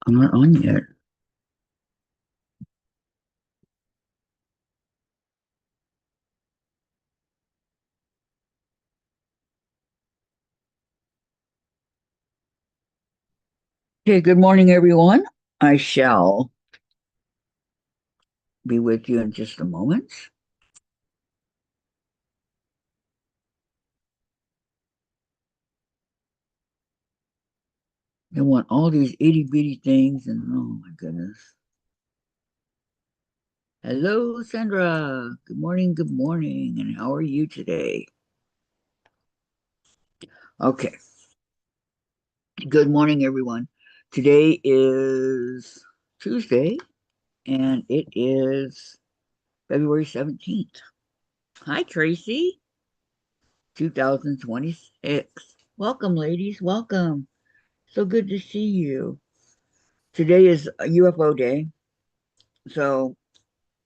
I'm not on yet. Okay, good morning, everyone. I shall be with you in just a moment. I want all these itty bitty things, and oh my goodness. Hello, Sandra. Good morning, and how are you today? Okay, good morning, everyone. Today is Tuesday, and it is February 17th. Hi, Tracy, 2026. Welcome, ladies. Welcome. So good to see you. Today is a UFO day. So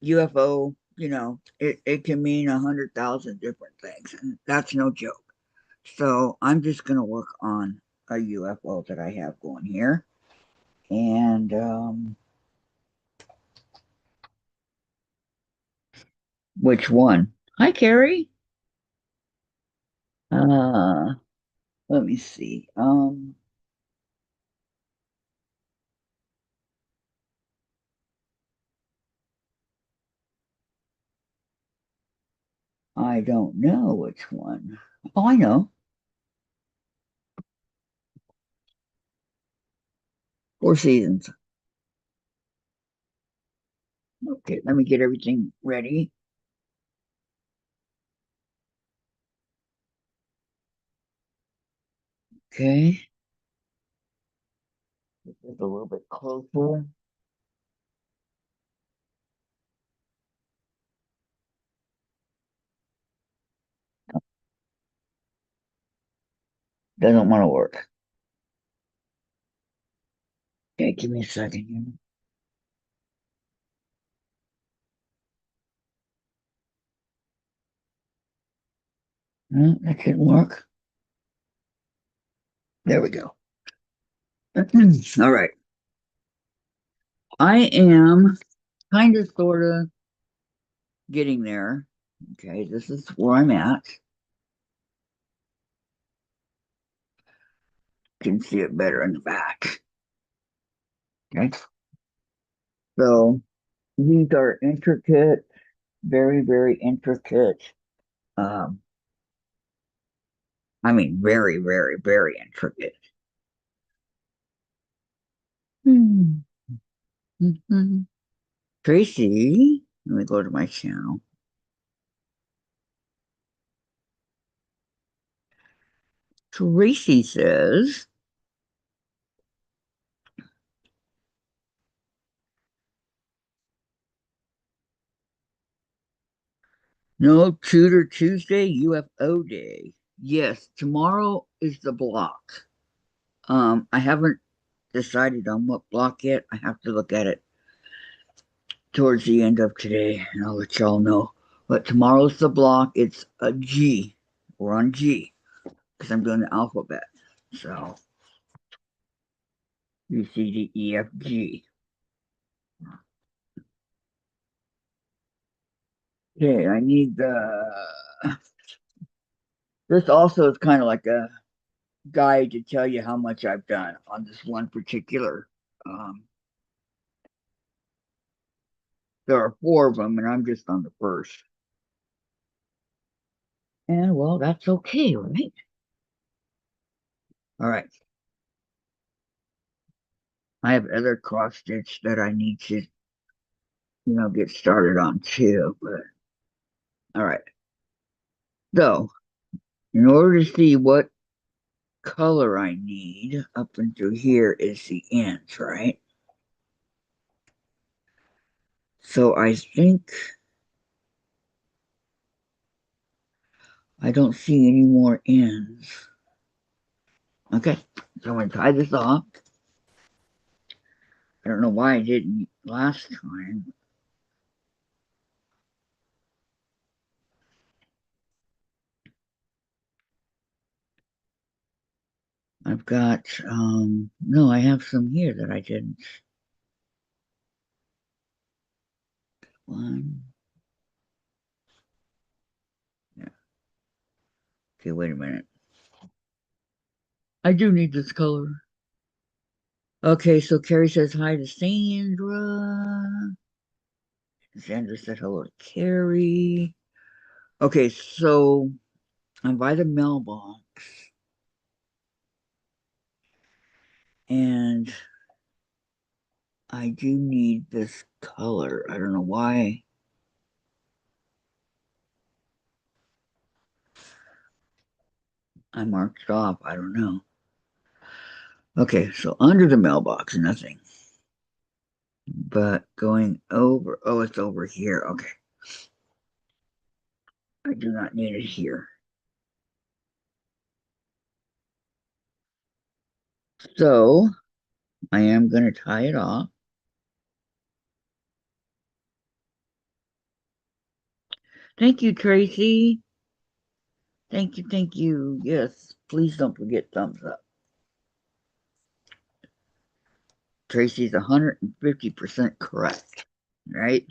UFO, it can mean 100,000 different things, and that's no joke. So I'm just gonna work on a UFO that I have going here, and which one? Hi, Carrie. Uh, Let me see. I don't know which one. Oh, I know. Four Seasons. Okay, let me get everything ready. Okay, just a little bit closer. Doesn't want to work. Okay, give me a second here. No, that didn't work. There we go. All right. I am kind of sort of getting there. Okay, this is where I'm at. You can see it better in the back. Okay. So these are intricate, very, very intricate. Um, I mean, very, very, very intricate. Hmm. Mhm. Tracy, let me go to my channel. Tracy says, no Tutor Tuesday, UFO Day. Yes, tomorrow is the block. I haven't decided on what block yet. I have to look at it towards the end of today, and I'll let y'all know. But tomorrow's the block. It's a G. We're on G because I'm doing the alphabet. So B C D E F G. Okay, I need the. This also is kind of like a guide to tell you how much I've done on this one particular. Um, there are four of them, and I'm just on the first. And well, that's okay, right? All right. I have other cross stitch that I need to, get started on too. But all right. So, in order to see what color I need up until here is the ends, right? So I think I don't see any more ends. Okay, so I'm gonna tie this off. I don't know why I didn't last time. I've got no, I have some here that I didn't. One. Yeah. Okay, wait a minute. I do need this color. Okay, so Carrie says hi to Sandra. Sandra said hello to Carrie. Okay, so I'm by the mailbox and I do need this color. I don't know why I marked it off. I don't know. Okay, so under the mailbox, nothing. But going over, oh, it's over here. Okay, I do not need it here. So I am going to tie it off. Thank you, Tracy. Thank you, thank you. Yes, please don't forget thumbs up. Tracy's 150% correct, right?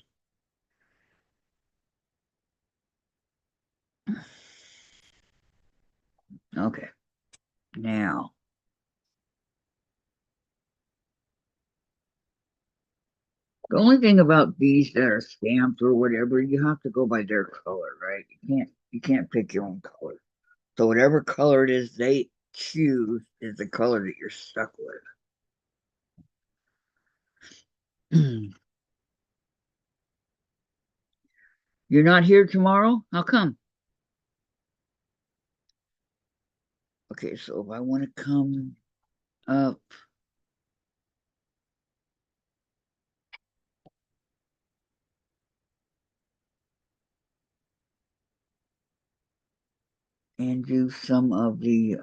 Okay, now the only thing about these that are stamped or whatever, you have to go by their color, right? You can't pick your own color. So whatever color it is they choose is the color that you're stuck with. You're not here tomorrow? How come? Okay, so if I want to come up and do some of the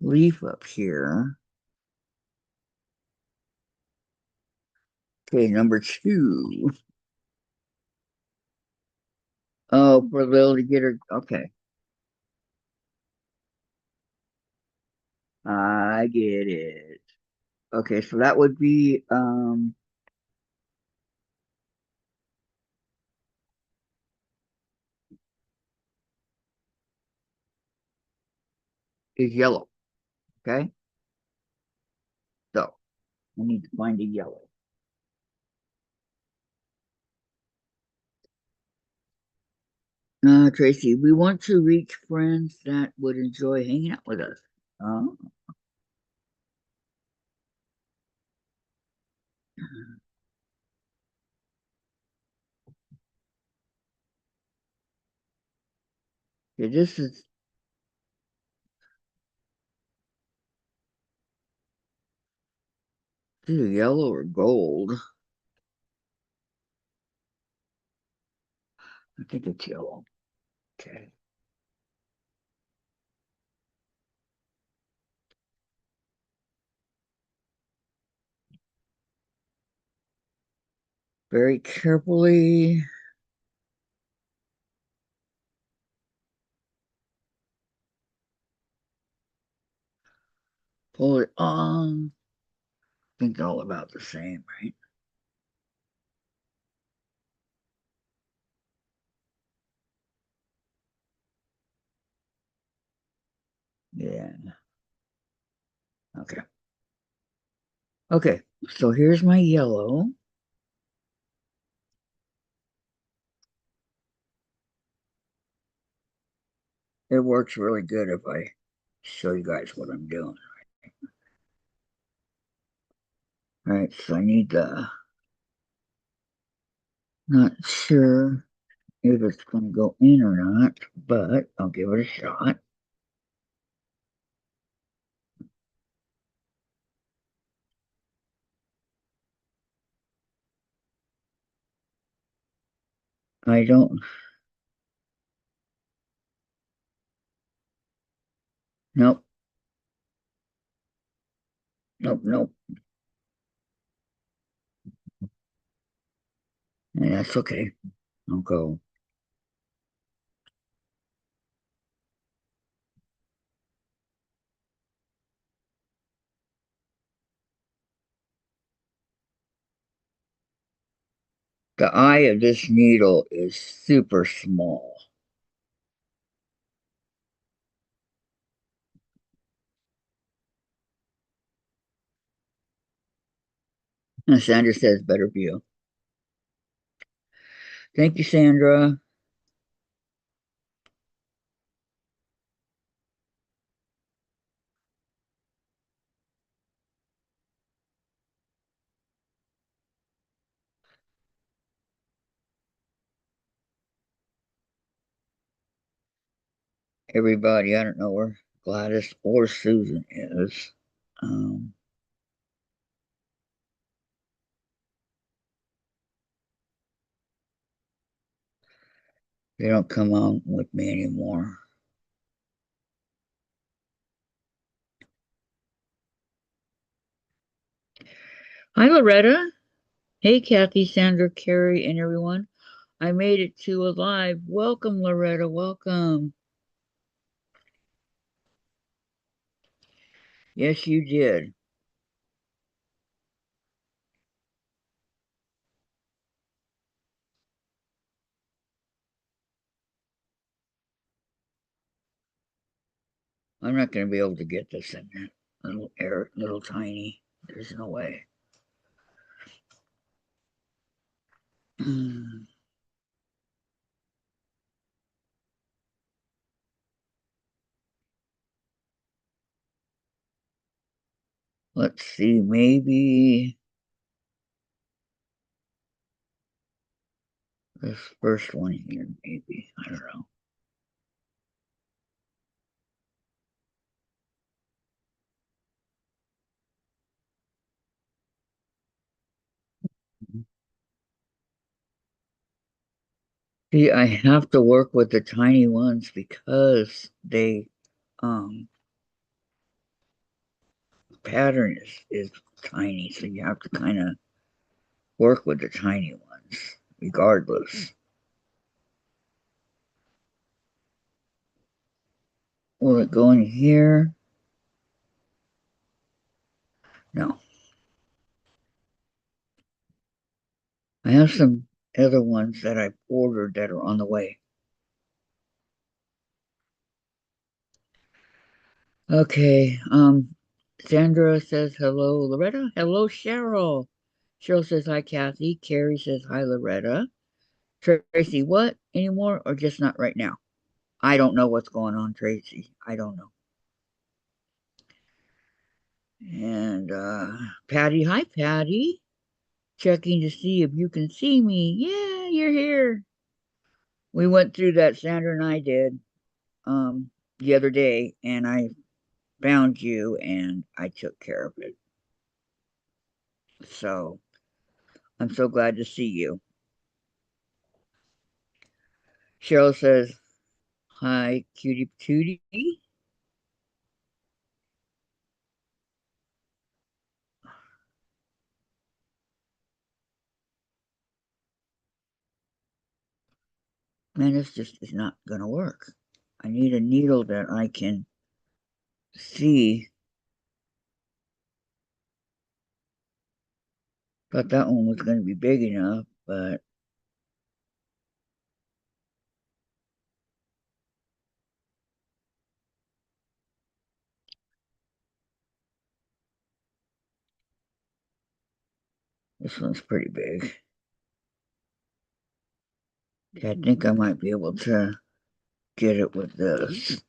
leaf up here. Okay, number two. Oh, for Lil to get her. Okay, I get it. Okay, so that would be is yellow. Okay, so I need to find a yellow. Tracy, we want to reach friends that would enjoy hanging out with us. Uh, okay, this is yellow or gold. I think it's yellow. Okay. Very carefully pull it on. I think they're all about the same, right? Yeah. Okay. Okay. So here's my yellow. It works really good if I show you guys what I'm doing. All right. So I need the, not sure if it's going to go in or not, but I'll give it a shot. I don't, nope, nope, nope. And that's okay. I'll go. The eye of this needle is super small. And Sandra says better view. Thank you, Sandra. Everybody, I don't know where Gladys or Susan is. Um, they don't come on with me anymore. Hi, Loretta. Hey, Kathy, Sandra, Carrie, and everyone. I made it to a live. Welcome, Loretta. Welcome. Yes, you did. I'm not going to be able to get this in there. Little air, little tiny. There's no way. Let's see, maybe this first one here, maybe. I don't know. See, I have to work with the tiny ones because they um pattern is tiny, so you have to kind of work with the tiny ones regardless. Will it go in here? No. I have some other ones that I've ordered that are on the way. Okay. Sandra says hello, Loretta. Hello, Cheryl. Cheryl says hi, Kathy. Carrie says hi, Loretta. Tracy, what anymore or just not right now? I don't know what's going on, Tracy. I don't know. And Patty, hi, Patty. Checking to see if you can see me. Yeah, you're here. We went through that, Sandra and I did, the other day, and I found you and I took care of it. So I'm so glad to see you. Cheryl says, hi, cutie patootie. Man, this just is not going to work. I need a needle that I can see. Thought that one was going to be big enough, but this one's pretty big. I think I might be able to get it with this.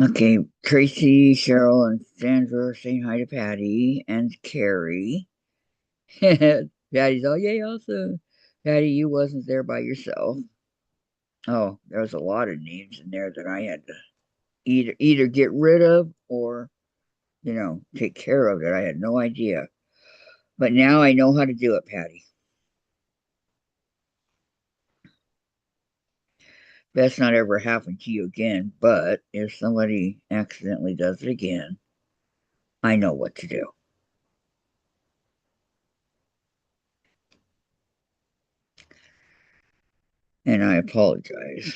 Okay, Tracy, Cheryl, and Sandra are saying hi to Patty and Carrie. Patty's all, yay, awesome. Patty, you wasn't there by yourself. Oh, there was a lot of names in there that I had to either get rid of or, take care of that I had no idea. But now I know how to do it, Patty. That's not ever happen to you again, but if somebody accidentally does it again, I know what to do. And I apologize.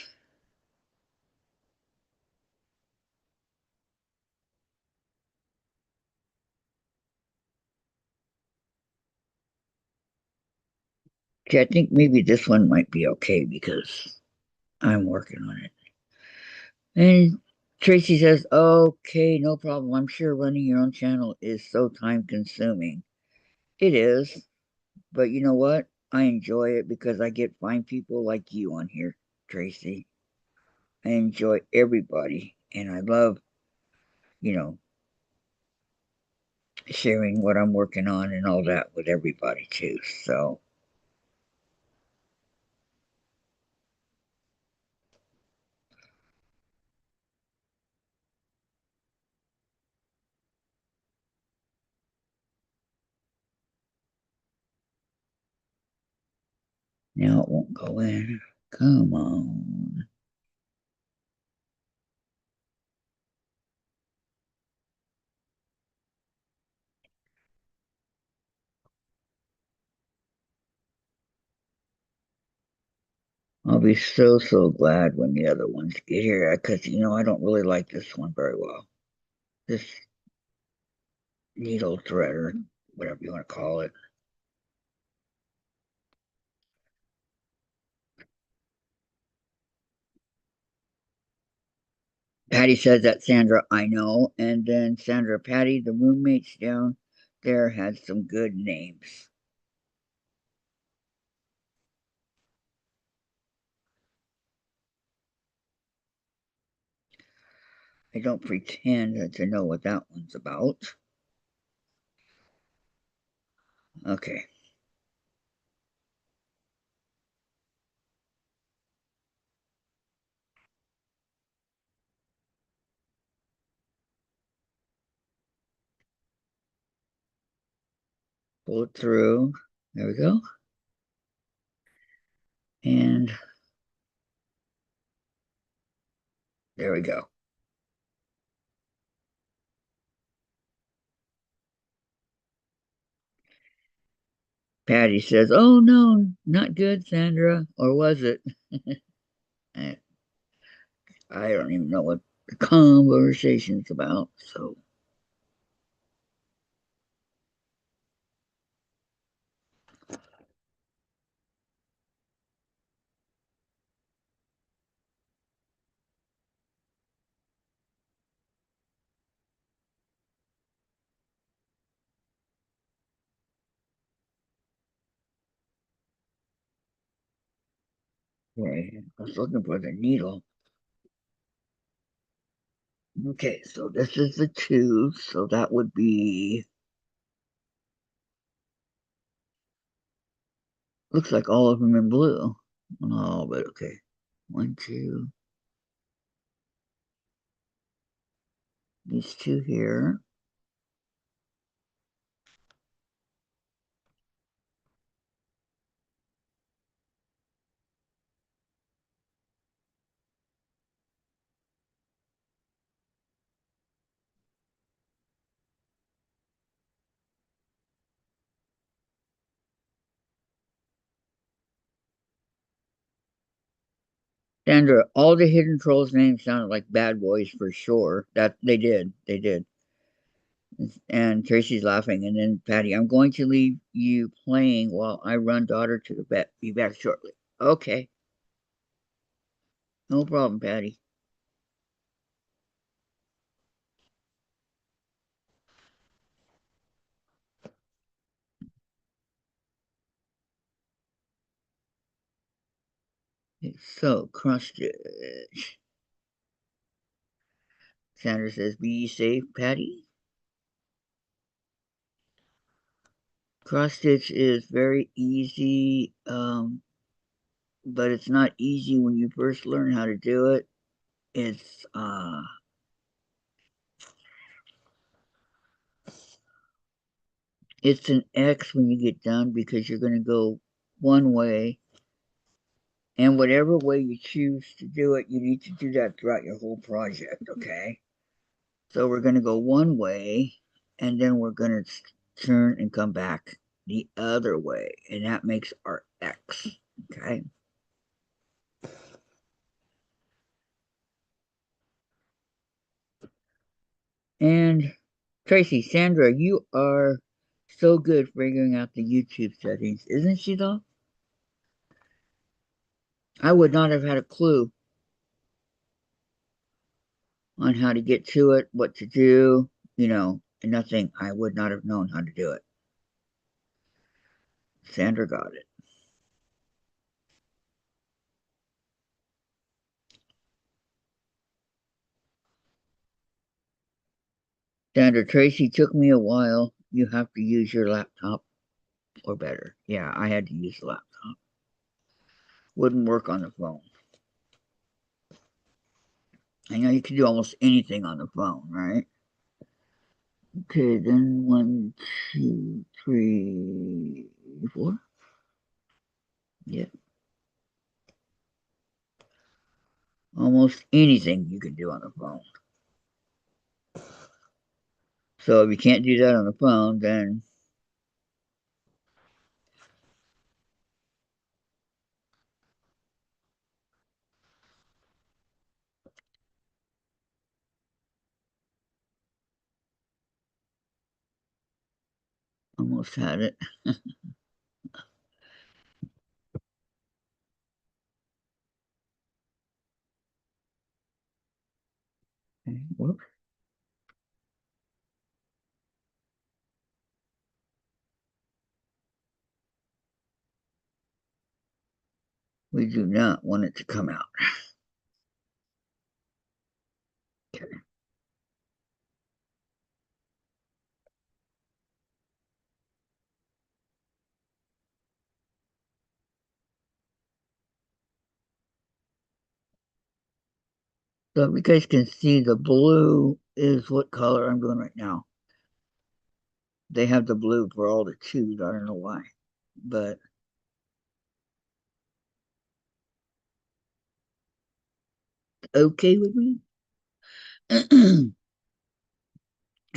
Okay, I think maybe this one might be okay because I'm working on it. And Tracy says, okay, no problem. I'm sure running your own channel is so time consuming. It is, but you know what? I enjoy it because I get fine people like you on here, Tracy. I enjoy everybody and I love, you know, sharing what I'm working on and all that with everybody too. So now it won't go in. Come on. I'll be so, so glad when the other ones get here because, I don't really like this one very well. This needle threader, whatever you want to call it. Patty says that, Sandra, I know. And then Sandra, Patty, the roommates down there had some good names. I don't pretend to know what that one's about. Okay, pull it through. There we go. And there we go. Patty says, oh no, not good, Sandra. Or was it? I, I don't even know what the conversation's about. So, right. I was looking for the needle. Okay, so this is the two. So that would be, looks like all of them in blue. Oh, but okay. One, two, these two here. Sandra, all the hidden trolls names sounded like bad boys for sure. That they did. They did. And Tracy's laughing. And then Patty, I'm going to leave you playing while I run daughter to the vet. Be back shortly. Okay. No problem, Patty. It's so crusted. Sandra says, be safe, Patty. Cross stitch is very easy, but it's not easy when you first learn how to do it. It's an X when you get done because you're going to go one way, and whatever way you choose to do it, you need to do that throughout your whole project. Okay, so we're going to go one way, and then we're going to turn and come back the other way, and that makes our X. Okay. And Tracy, Sandra, you are so good figuring out the YouTube settings, isn't she though? I would not have had a clue on how to get to it, what to do, nothing. I would not have known how to do it. Sandra got it. Sandra, Tracy took me a while. You have to use your laptop or better. Yeah, I had to use the laptop. Wouldn't work on the phone. I know you can do almost anything on the phone, right? Okay, then one, two, three, four. Yeah, almost anything you can do on the phone. So if you can't do that on the phone, then almost had it. Okay, whoops. We do not want it to come out. Okay. So if you guys can see, the blue is what color I'm doing right now. They have the blue for all the twos. I don't know why, but okay with me.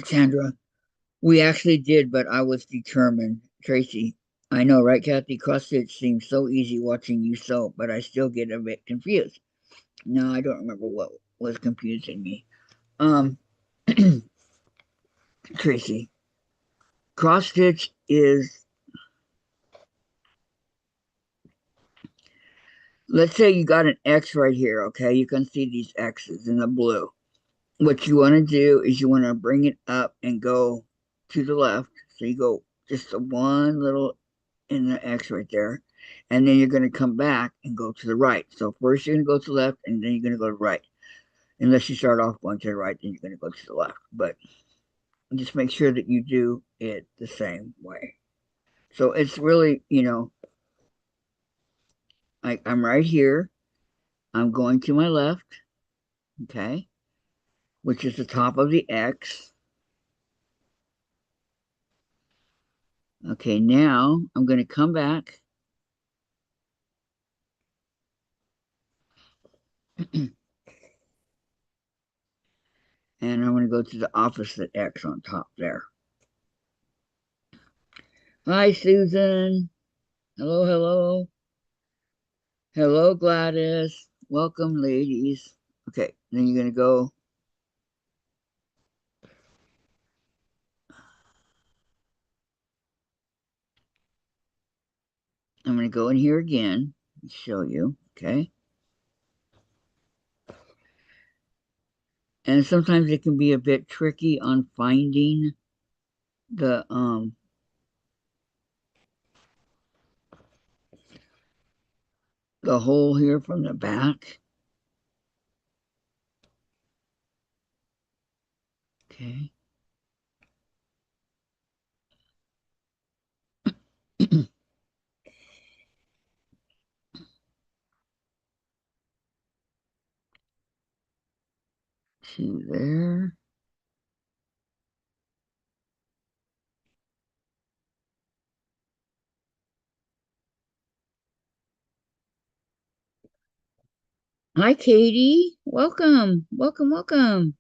Sandra, we actually did, but I was determined. Tracy, I know, right, Kathy? Cross stitch seems so easy watching you sew, but I still get a bit confused. No, I don't remember what was confusing me. Um, Tracy, cross stitch is, let's say you got an X right here, okay? You can see these X's in the blue. What you want to do is you want to bring it up and go to the left. So you go just the one little in the X right there. And then you're going to come back and go to the right. So first you're going to go to the left and then you're going to go to the right. Unless you start off going to the right, then you're going to go to the left. But just make sure that you do it the same way. So it's really, I'm right here. I'm going to my left, okay, which is the top of the X. Okay, now I'm going to come back and I'm going to go to the opposite X on top there. Hi, Susan. Hello, hello. Hello, Gladys. Welcome, ladies. Okay, then you're going to go. I'm going to go in here again and show you. Okay. And sometimes it can be a bit tricky on finding the the hole here from the back. Okay. To there. Hi, Katie. Welcome. Welcome, welcome.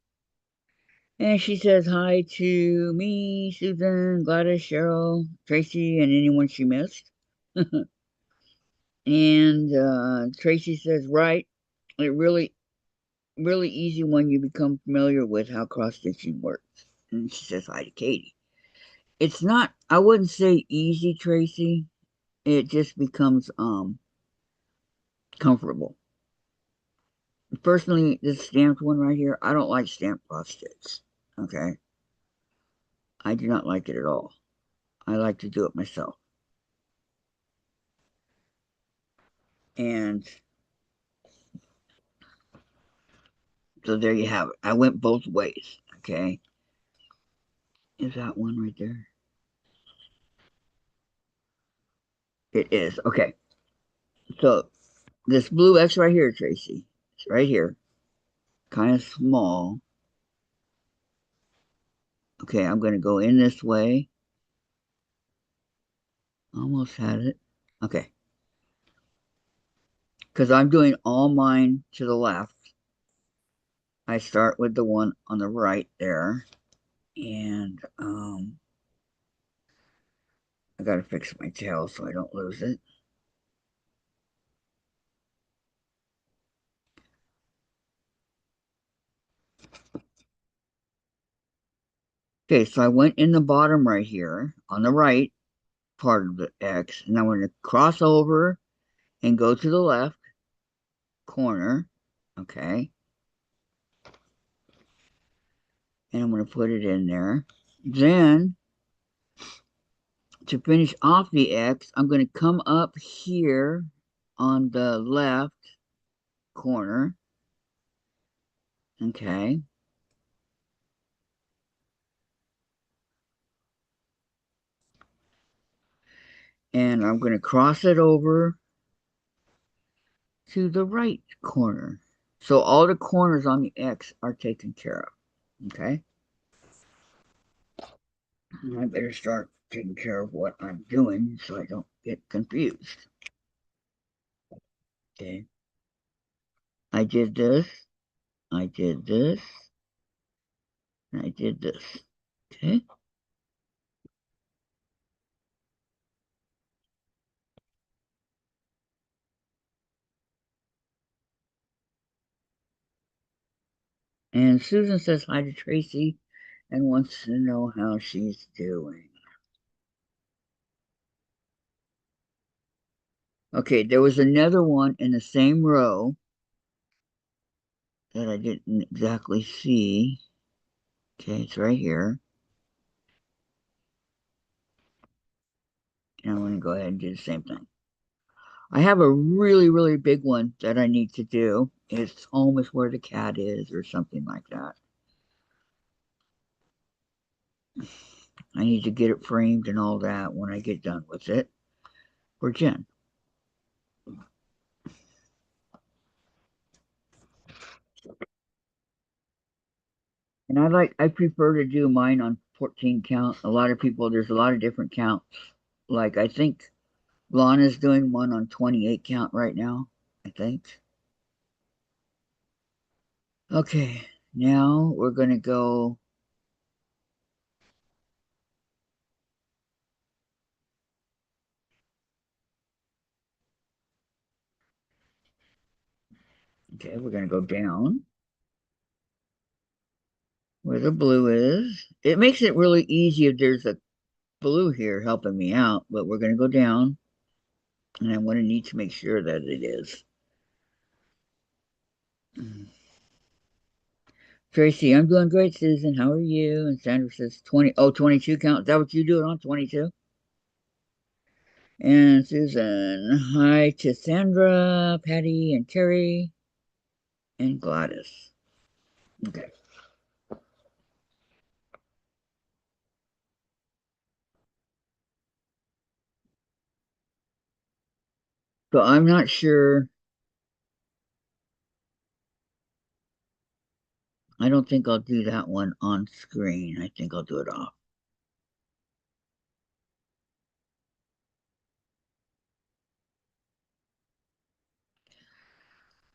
And she says hi to me, Susan, Gladys, Cheryl, Tracy, and anyone she missed. And Tracy says, right, it really easy when you become familiar with how cross stitching works. And she says hi to Katie. It's not, I wouldn't say easy, Tracy. It just becomes comfortable. Personally, this stamped one right here, I don't like stamped cloth stitch. Okay. I do not like it at all. I like to do it myself. And so there you have it. I went both ways. Okay. Is that one right there? It is. Okay. So this blue X right here, Tracy, it's right here. Kind of small. Okay, I'm going to go in this way. Almost had it. Okay. Because I'm doing all mine to the left. I start with the one on the right there. And I got to fix my tail so I don't lose it. Okay, so I went in the bottom right here on the right part of the X, and I'm going to cross over and go to the left corner. Okay. And I'm going to put it in there. Then, to finish off the X, I'm going to come up here on the left corner. Okay. And I'm going to cross it over to the right corner. So all the corners on the X are taken care of. Okay. I better start taking care of what I'm doing so I don't get confused. Okay. I did this. I did this. And I did this. Okay. And Susan says hi to Tracy and wants to know how she's doing. Okay, there was another one in the same row that I didn't exactly see. Okay, it's right here. And I'm going to go ahead and do the same thing. I have a really, really big one that I need to do. It's Home is Where the Cat Is or something like that. I need to get it framed and all that when I get done with it for Jen. And I prefer to do mine on 14 count. A lot of people, there's a lot of different counts. Like I think Lana's doing one on 28 count right now, I think. Okay, now we're going to go. Okay, we're going to go down where the blue is. It makes it really easy if there's a blue here helping me out, but we're going to go down and I'm going to need to make sure that it is. Tracy, I'm doing great, Susan. How are you? And Sandra says 20. Oh, 22 count. Is that what you do it on? 22? And Susan, hi to Sandra, Patty, and Carrie, and Gladys. Okay. So I'm not sure. I don't think I'll do that one on screen. I think I'll do it off.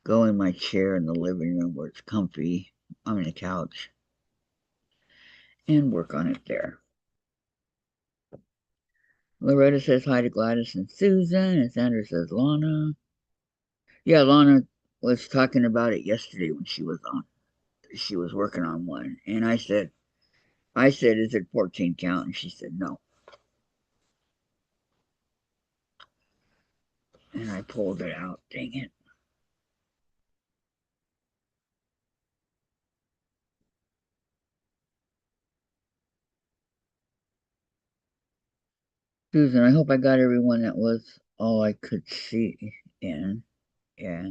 Go in my chair in the living room where it's comfy on the couch and work on it there. Loretta says hi to Gladys and Susan, and Sandra says Lana. Yeah, Lana was talking about it yesterday when she was on. She was working on one, and I said, is it 14 count? And she said no. And I pulled it out. Dang it. Susan, I hope I got everyone that was all I could see in. Yeah,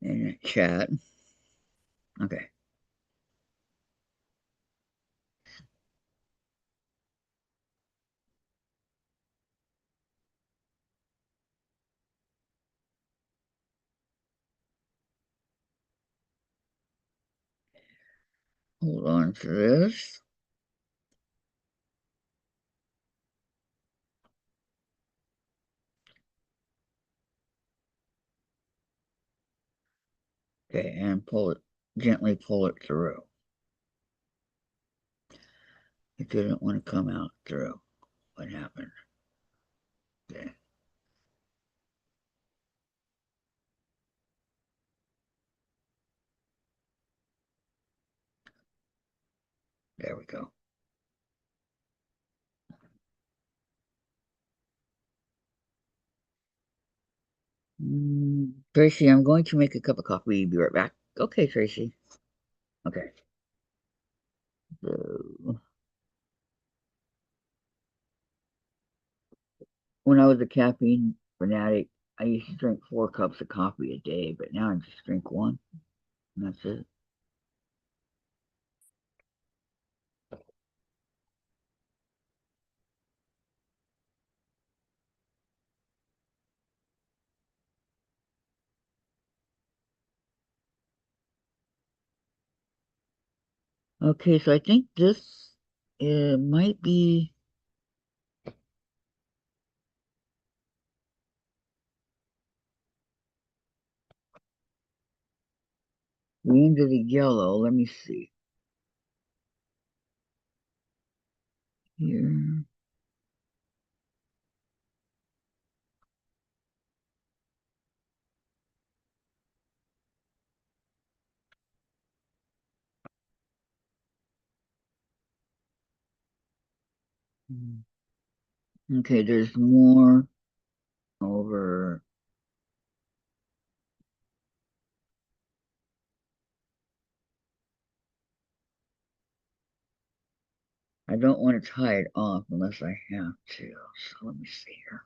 in the chat. Okay, hold on to this. Okay, and pull it, gently pull it through. It didn't want to come out through. What happened? Okay, there we go. Tracy, I'm going to make a cup of coffee. Be right back. Okay, Tracy. Okay. So, when I was a caffeine fanatic, I used to drink 4 cups of coffee a day, but now I just drink one, and that's it. Okay, so I think this might be the end of the yellow. Let me see here. Okay, there's more over. I don't want to tie it off unless I have to. So let me see here.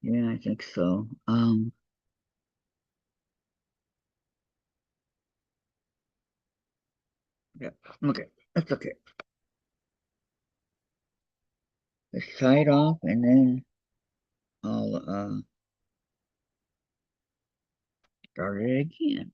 Yeah, I think so. Yeah. Okay, that's okay. Let's tie it off, and then I'll start it again.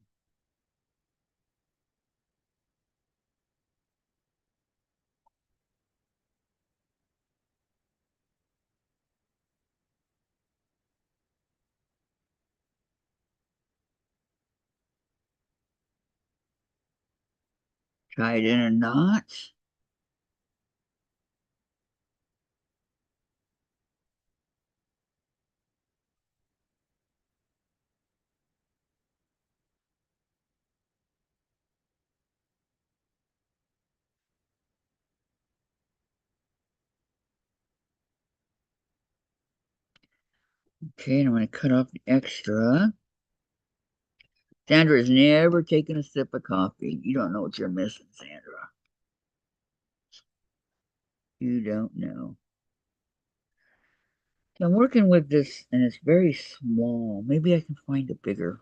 Tie it in a knot. Okay, and I'm going to cut off the extra. Sandra has never taken a sip of coffee. You don't know what you're missing, Sandra. You don't know. So I'm working with this, and it's very small. Maybe I can find a bigger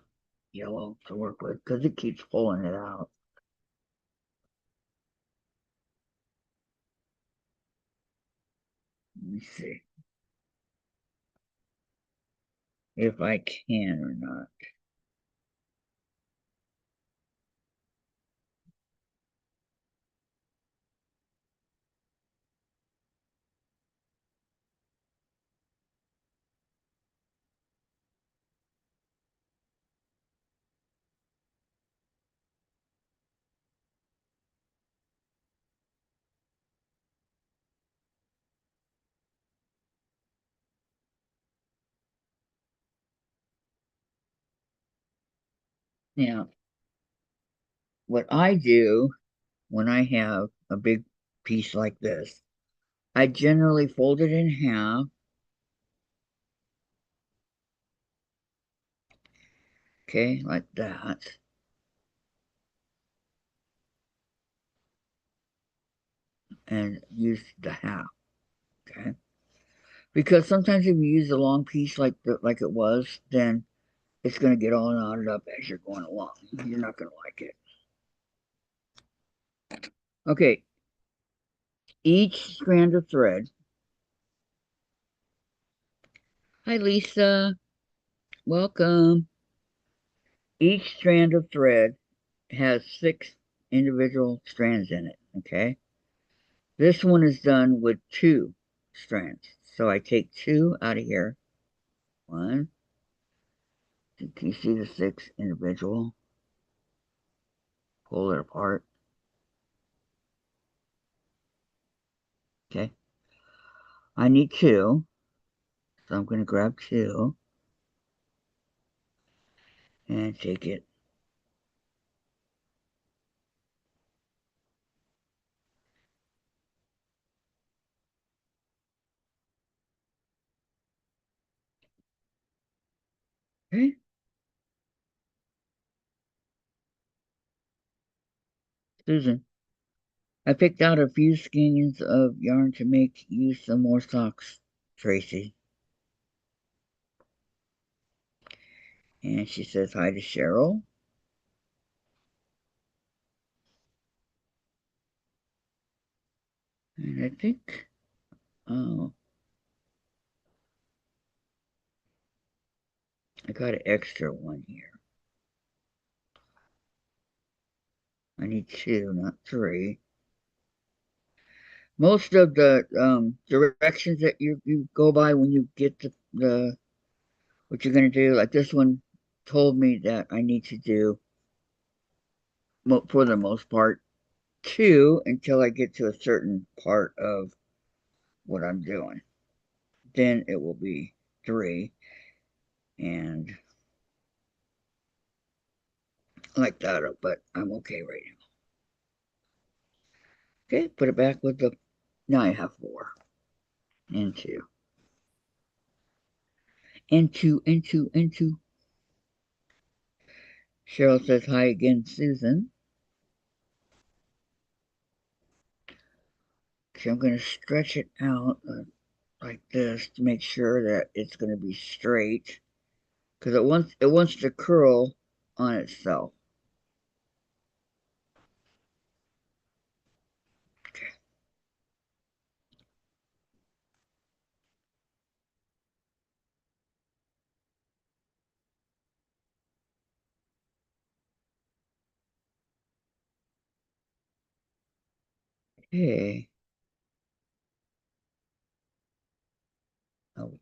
yellow to work with because it keeps pulling it out. Let me see if I can or not. Now, what I do when I have a big piece like this, I generally fold it in half. Okay, like that. And use the half. Okay. Because sometimes if you use a long piece like it was, then it's going to get all knotted up as you're going along. You're not going to like it. Okay, each strand of thread. Hi, Lisa. Welcome. Each strand of thread has 6 individual strands in it. Okay. This one is done with 2 strands. So I take 2 out of here. One. Can you see the 6 individual? Pull it apart. Okay. I need 2. So I'm going to grab 2 and take it. Okay. Susan, I picked out a few skeins of yarn to make you some more socks, Tracy. And she says hi to Cheryl. And I think, oh, I got an extra one here. I need 2, not 3. Most of the directions that you go by when you get the what you're going to do, like this one told me that I need to do, for the most part, 2 until I get to a certain part of what I'm doing. Then it will be 3, and like that, but I'm okay right now. Okay, put it back with the, now I have 4. Into, into. Cheryl says hi again, Susan. So I'm going to stretch it out like this to make sure that it's going to be straight because it wants to curl on itself. Okay. Oh,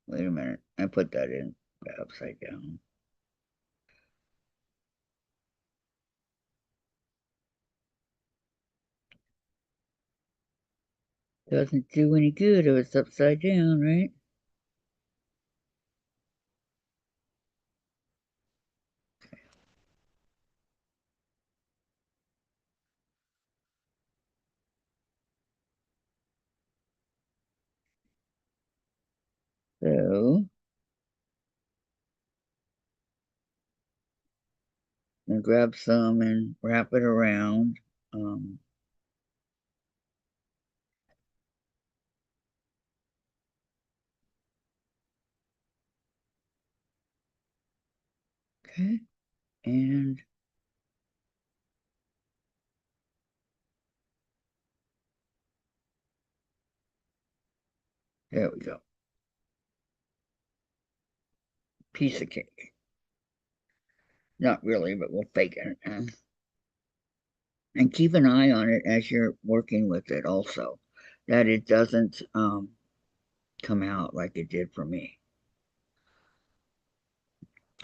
wait a minute. I put that in upside down. Doesn't do any good if it's upside down, right? So I'm gonna grab some and wrap it around. Um, okay, and there we go. Piece of cake. Not really, but we'll fake it. And keep an eye on it as you're working with it also, that it doesn't come out like it did for me.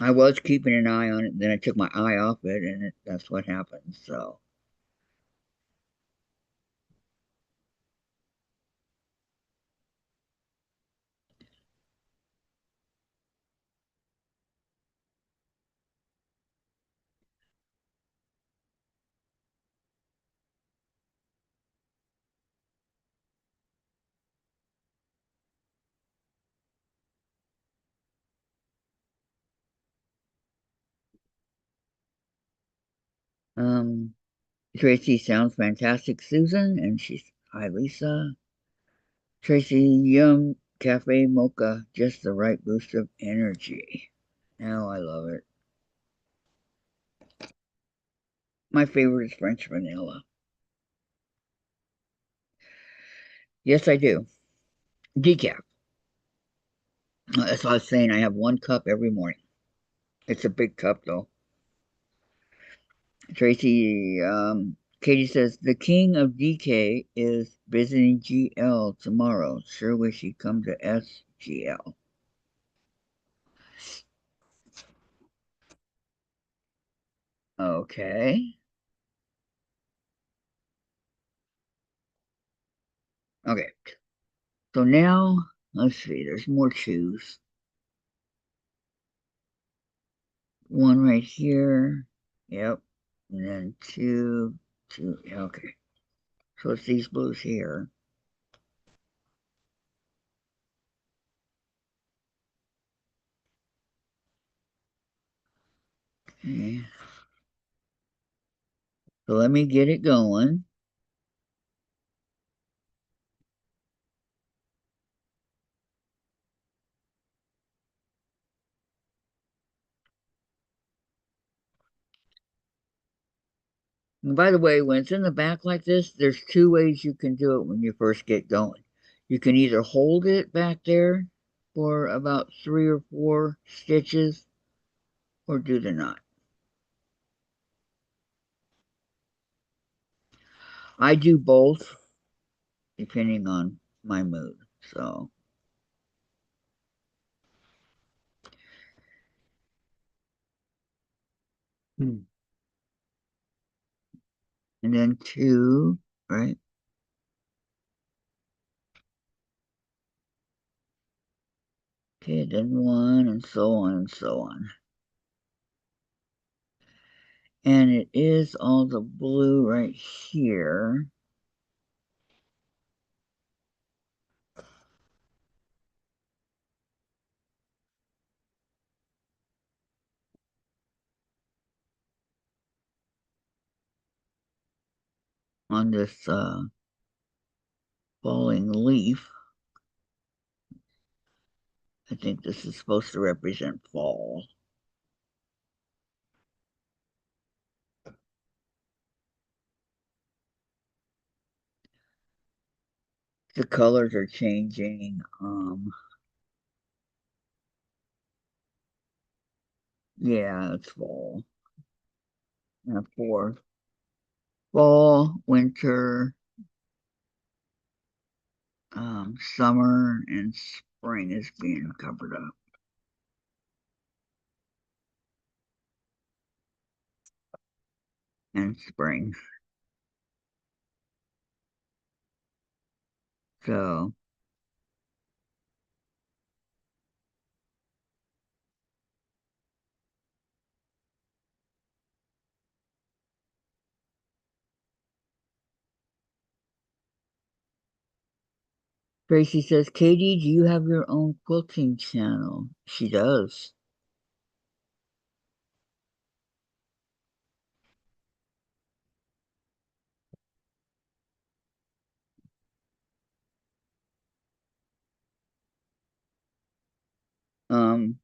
I was keeping an eye on it, then I took my eye off it, and that's what happened. So, Um, Tracy sounds fantastic, Susan, and she's hi, Lisa. Tracy, yum, cafe mocha, just the right boost of energy. Now I love it. My favorite is French vanilla. Yes, I do. Decaf. That's what I was saying. I have one cup every morning. It's a big cup, though. Tracy, Katie says, the king of DK is visiting GL tomorrow. Sure wish he'd come to SGL. Okay. Okay. So now, let's see. There's more chews. One right here. Yep. And then two. Yeah, okay. So it's these blues here. Okay. So let me get it going. And by the way, when it's in the back like this, there's two ways you can do it when you first get going. You can either hold it back there for about 3 or 4 stitches or do the knot. I do both depending on my mood. So, and then two, right? Okay, then one, and so on and so on. And it is all the blue right here on this falling leaf. I think this is supposed to represent fall. The colors are changing. Yeah, it's fall. For fall, winter, summer, and spring is being covered up. And spring. So Tracy says, Katie, do you have your own quilting channel? She does. Um,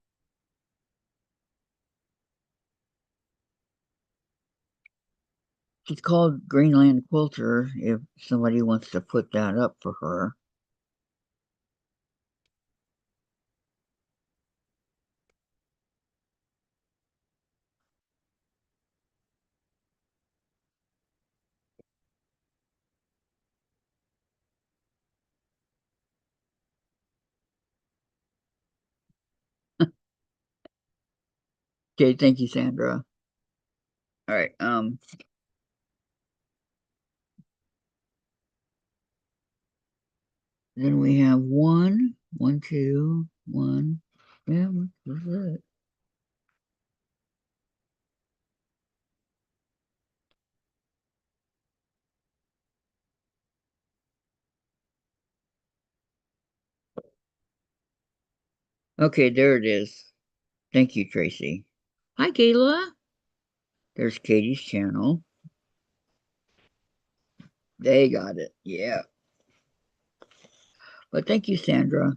she's called Greenland Quilter if somebody wants to put that up for her. Okay, thank you, Sandra. All right. Then we have one, two, one. Yeah, that's it. Okay, there it is. Thank you, Tracy. Hi, Kayla. There's Katie's channel. They got it. Yeah. But thank you, Sandra.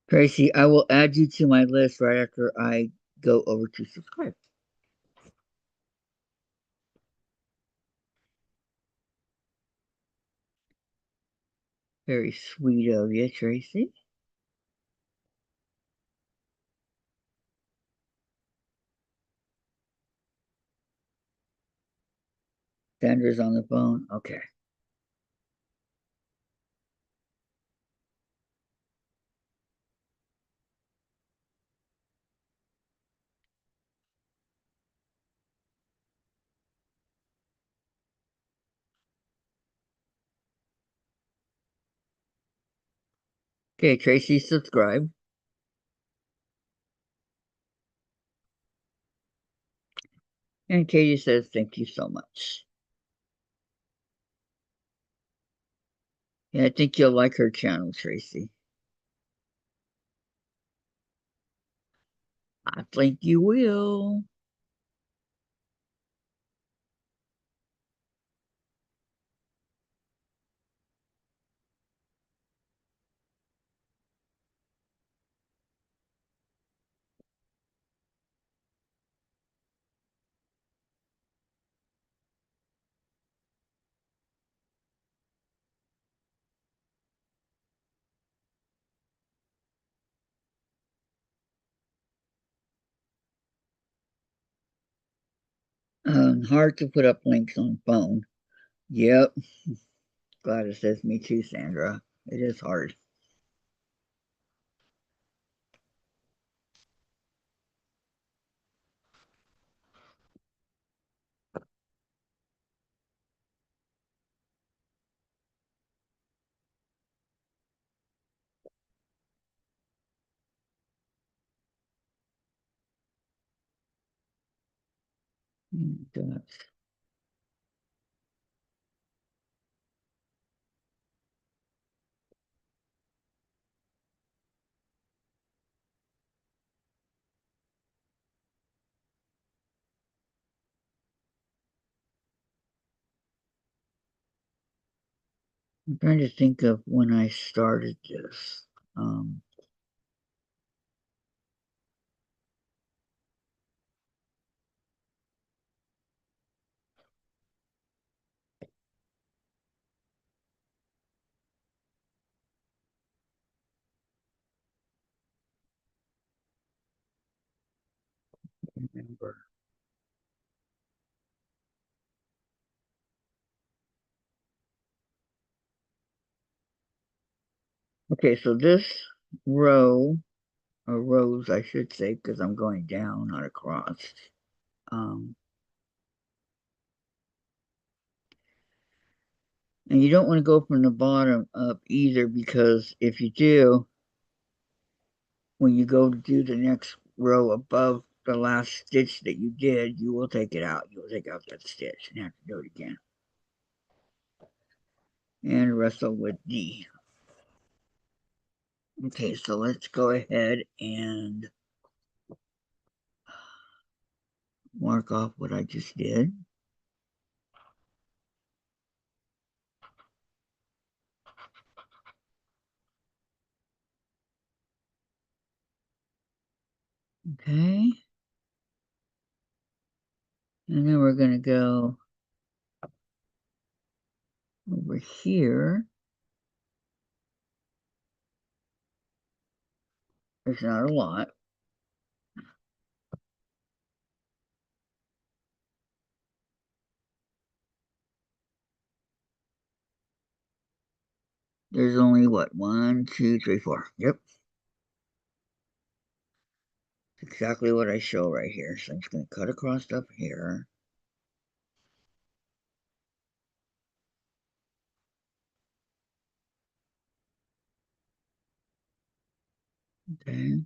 Tracy, I will add you to my list right after I go over to subscribe. Very sweet of you, Tracy. Sandra's on the phone. Okay. Okay, Tracy, subscribe. And Katie says, thank you so much. Yeah, I think you'll like her channel, Tracy. I think you will. Hard to put up links on phone. Yep. Glad it says me too, Sandra. It is hard. That's I'm trying to think of when I started this. Um, remember. Okay, so this row, or rows, I should say, because I'm going down, not across. Um, and you don't want to go from the bottom up either, because if you do, when you go to do the next row above the last stitch that you did, you will take it out. You will take out that stitch and have to do it again. And wrestle with D. Okay, so let's go ahead and mark off what I just did. Okay. And then we're going to go over here. There's not a lot. There's only what? 1, 2, 3, 4. Yep. Exactly what I show right here. So I'm just going to cut across up here. Okay.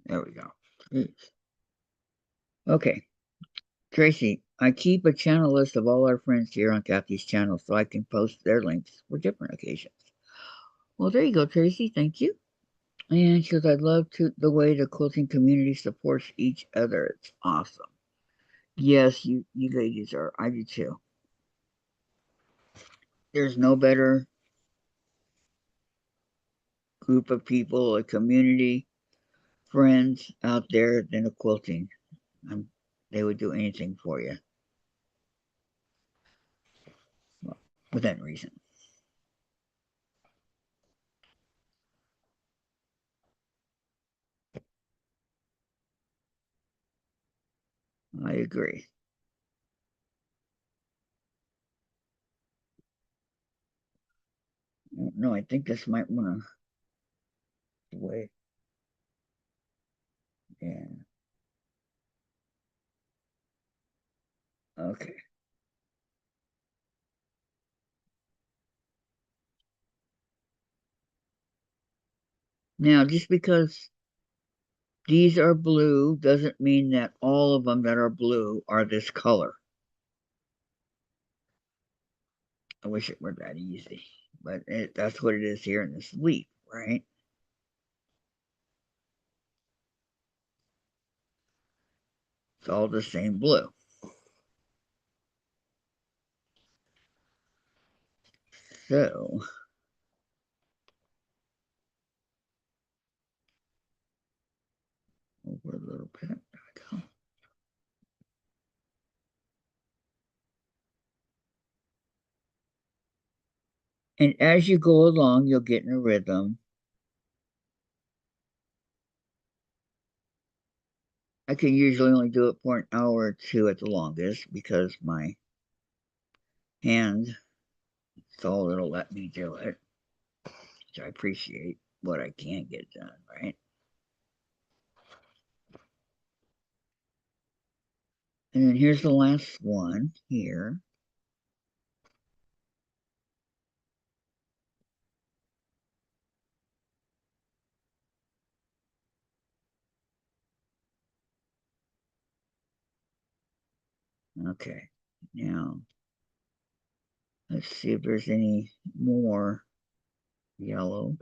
There we go. Okay. Tracy, I keep a channel list of all our friends here on Kathy's channel so I can post their links for different occasions. Well, there you go, Tracy. Thank you. And because I love the way the quilting community supports each other. It's awesome. Yes, you ladies are. I do too. There's no better group of people, a community, friends out there than a quilting. They would do anything for you. Well, within reason. I agree. No, I think this might want to wait. Yeah. Okay. Now, just because these are blue doesn't mean that all of them that are blue are this color. I wish it were that easy, but that's what it is here in this leaf, right? It's all the same blue. So, over a little bit. There we go. And as you go along, you'll get in a rhythm. I can usually only do it for an hour or two at the longest because my hand is all it'll let me do it. So I appreciate what I can get done, right? And then here's the last one here. Okay, now let's see if there's any more yellow.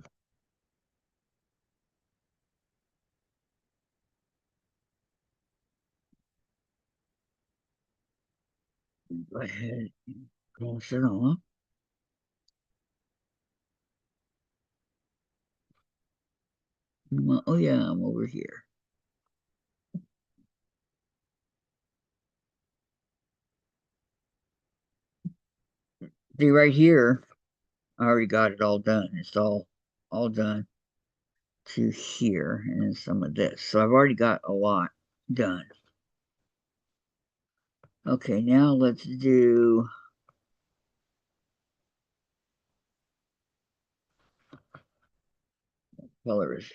Go ahead and cross it off. Oh yeah, I'm over here. See right here, I already got it all done. It's all done to here and then some of this. So I've already got a lot done. Okay, now let's do colors.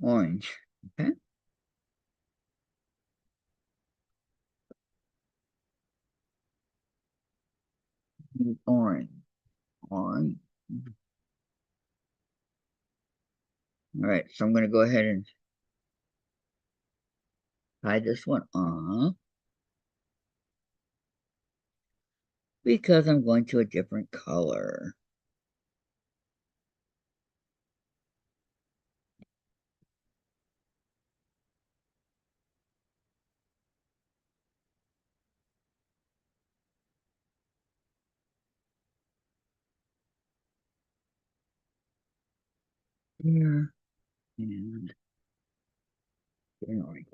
Orange. Okay. Orange. Orange. All right, so I'm going to go ahead and tie this one off because I'm going to a different color. Here and orange.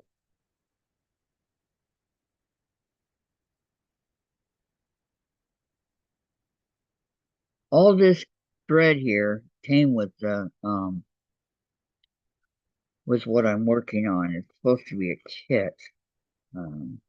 All this thread here came with the with what I'm working on. It's supposed to be a kit. Um,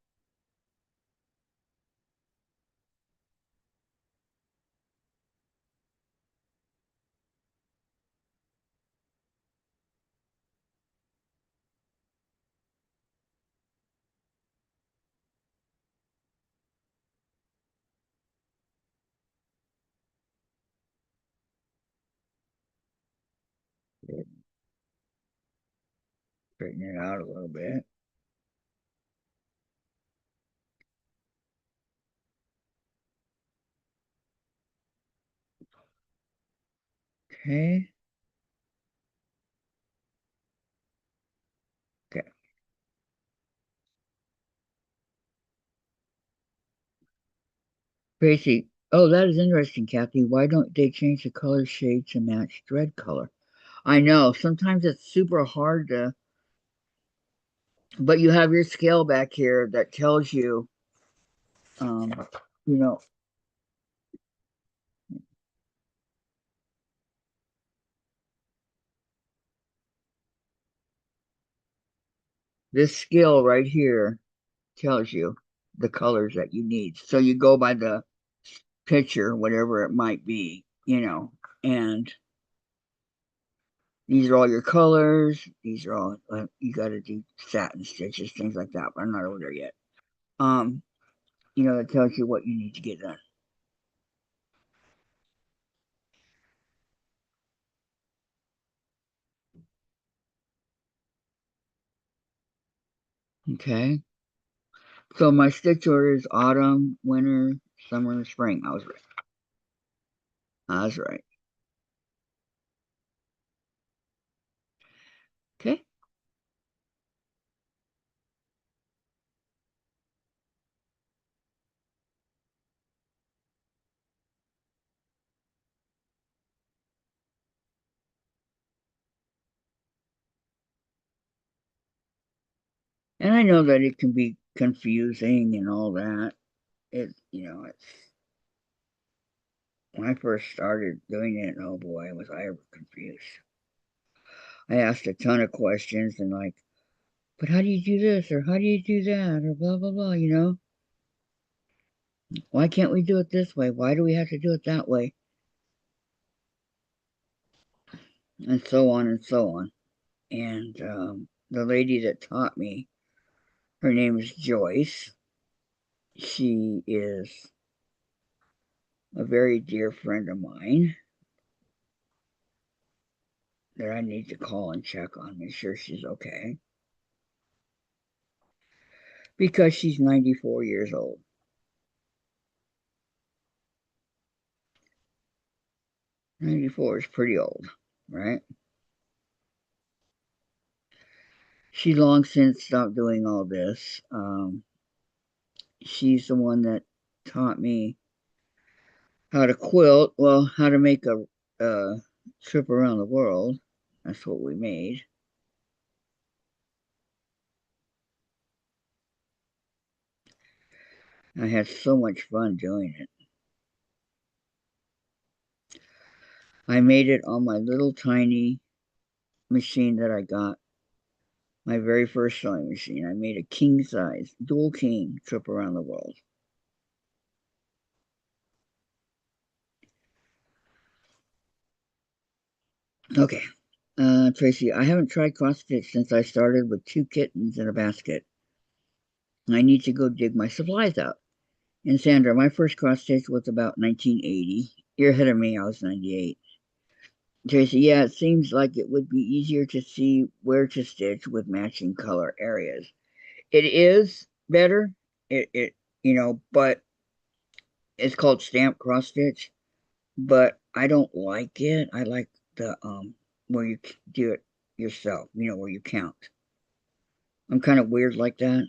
Straighten it out a little bit. Okay. Okay. Tracy. Oh, that is interesting, Kathy. Why don't they change the color shade to match thread color? I know. Sometimes it's super hard to, but you have your scale back here that tells you, um, you know, this scale right here tells you the colors that you need. So you go by the picture, whatever it might be, and these are all your colors. These are all, you got to do satin stitches, things like that, but I'm not over there yet. Um, it tells you what you need to get done. Okay. So my stitch order is autumn, winter, summer, spring. I was right. I was right. Okay. And I know that it can be confusing and all that. It's when I first started doing it, oh boy, was I ever confused. I asked a ton of questions and like, but how do you do this or how do you do that or blah blah blah. Why can't we do it this way? Why do we have to do it that way? And so on and so on. And the lady that taught me, her name is Joyce. She is a very dear friend of mine that I need to call and check on, make sure she's okay. Because she's 94 years old. 94 is pretty old, right? She long since stopped doing all this. She's the one that taught me how to quilt, well, how to make a trip around the world. That's what we made. I had so much fun doing it. I made it on my little tiny machine that I got, my very first sewing machine. I made a king size, dual king trip around the world. Okay. Tracy, I haven't tried cross stitch since I started with two kittens in a basket. I need to go dig my supplies out. And Sandra, my first cross stitch was about 1980. You're ahead of me, I was 98. Tracy, yeah, it seems like it would be easier to see where to stitch with matching color areas. It is better, but it's called stamp cross stitch. But I don't like it. I like the where you do it yourself, where you count. I'm kind of weird like that.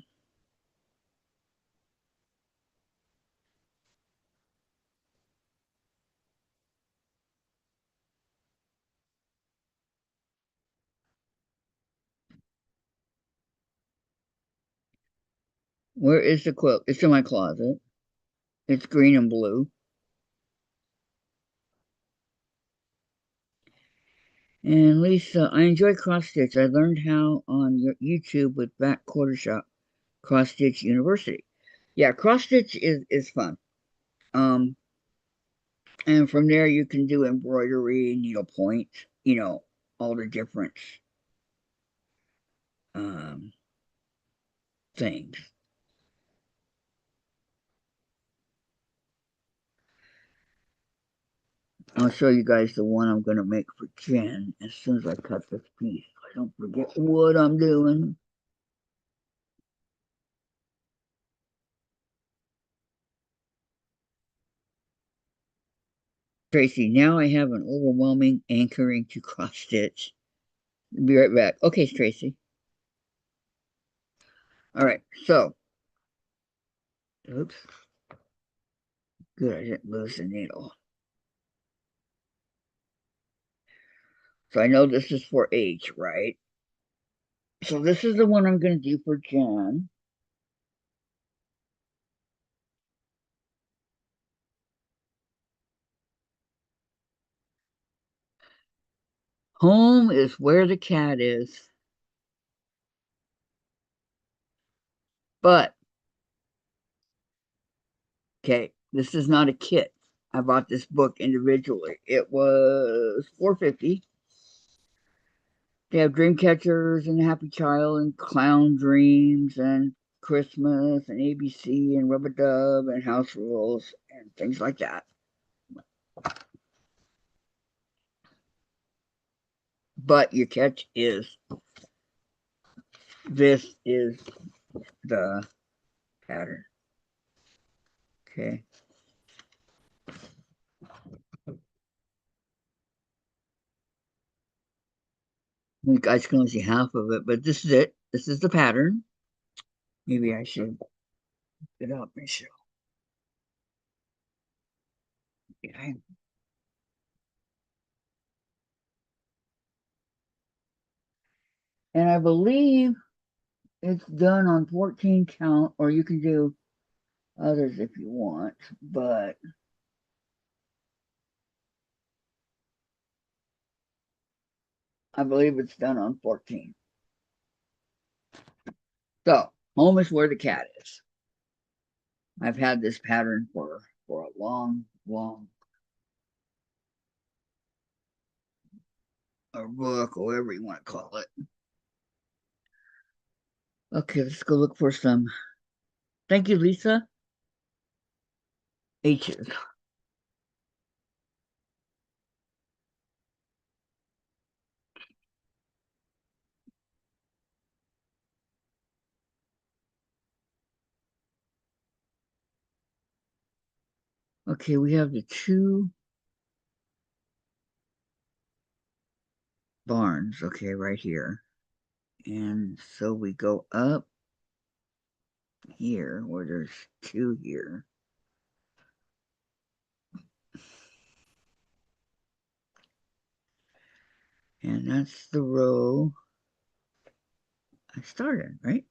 Where is the quilt? It's in my closet. It's green and blue. And Lisa, I enjoy cross stitch. I learned how on your YouTube with Back Quarter Shop Cross Stitch University. Yeah, cross stitch is fun. Um, and from there you can do embroidery, needlepoint, all the different um things. I'll show you guys the one I'm gonna make for Jen as soon as I cut this piece. Don't forget what I'm doing. Tracy, now I have an overwhelming anchoring to cross stitch. Be right back. Okay, Tracy. All right, so, oops, good, I didn't lose the needle. So I know this is for H, right? So this is the one I'm going to do for Jen. Home is where the cat is. But, okay, this is not a kit. I bought this book individually. It was $4.50. They have dream catchers and Happy Child and Clown Dreams and Christmas and ABC and Rubber Dub and House Rules and things like that. But your catch is this is the pattern. Okay. You guys can only see half of it, but this is it. This is the pattern. Maybe I should get up and show. Okay. And I believe it's done on 14 count, or you can do others if you want, but I believe it's done on 14. So, home is where the cat is. I've had this pattern for a long, long or book, or whatever you want to call it. Okay, let's go look for some. Thank you, Lisa. H's. Okay, we have the two barns, okay, right here. And so we go up here where there's two here. And that's the row I started, right?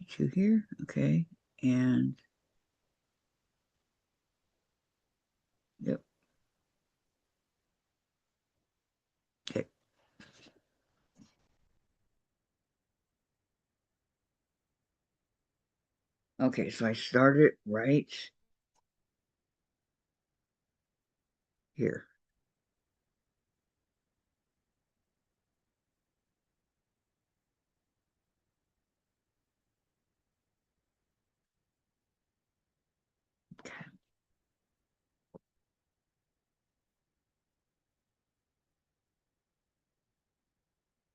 Two here, okay. And yep, okay. Okay, so I started right here. Okay.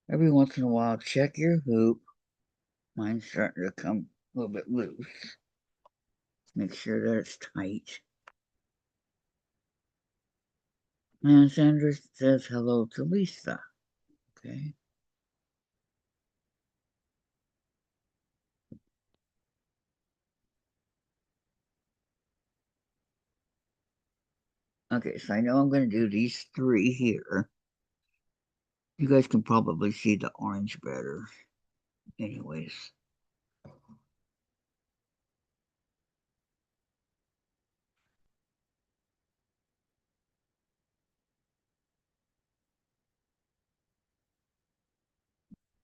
Every once in a while, check your hoop. Mine's starting to come a little bit loose. Make sure that it's tight. And Sandra says hello to Lisa. Okay. Okay, so I know I'm going to do these three here. You guys can probably see the orange better. Anyways.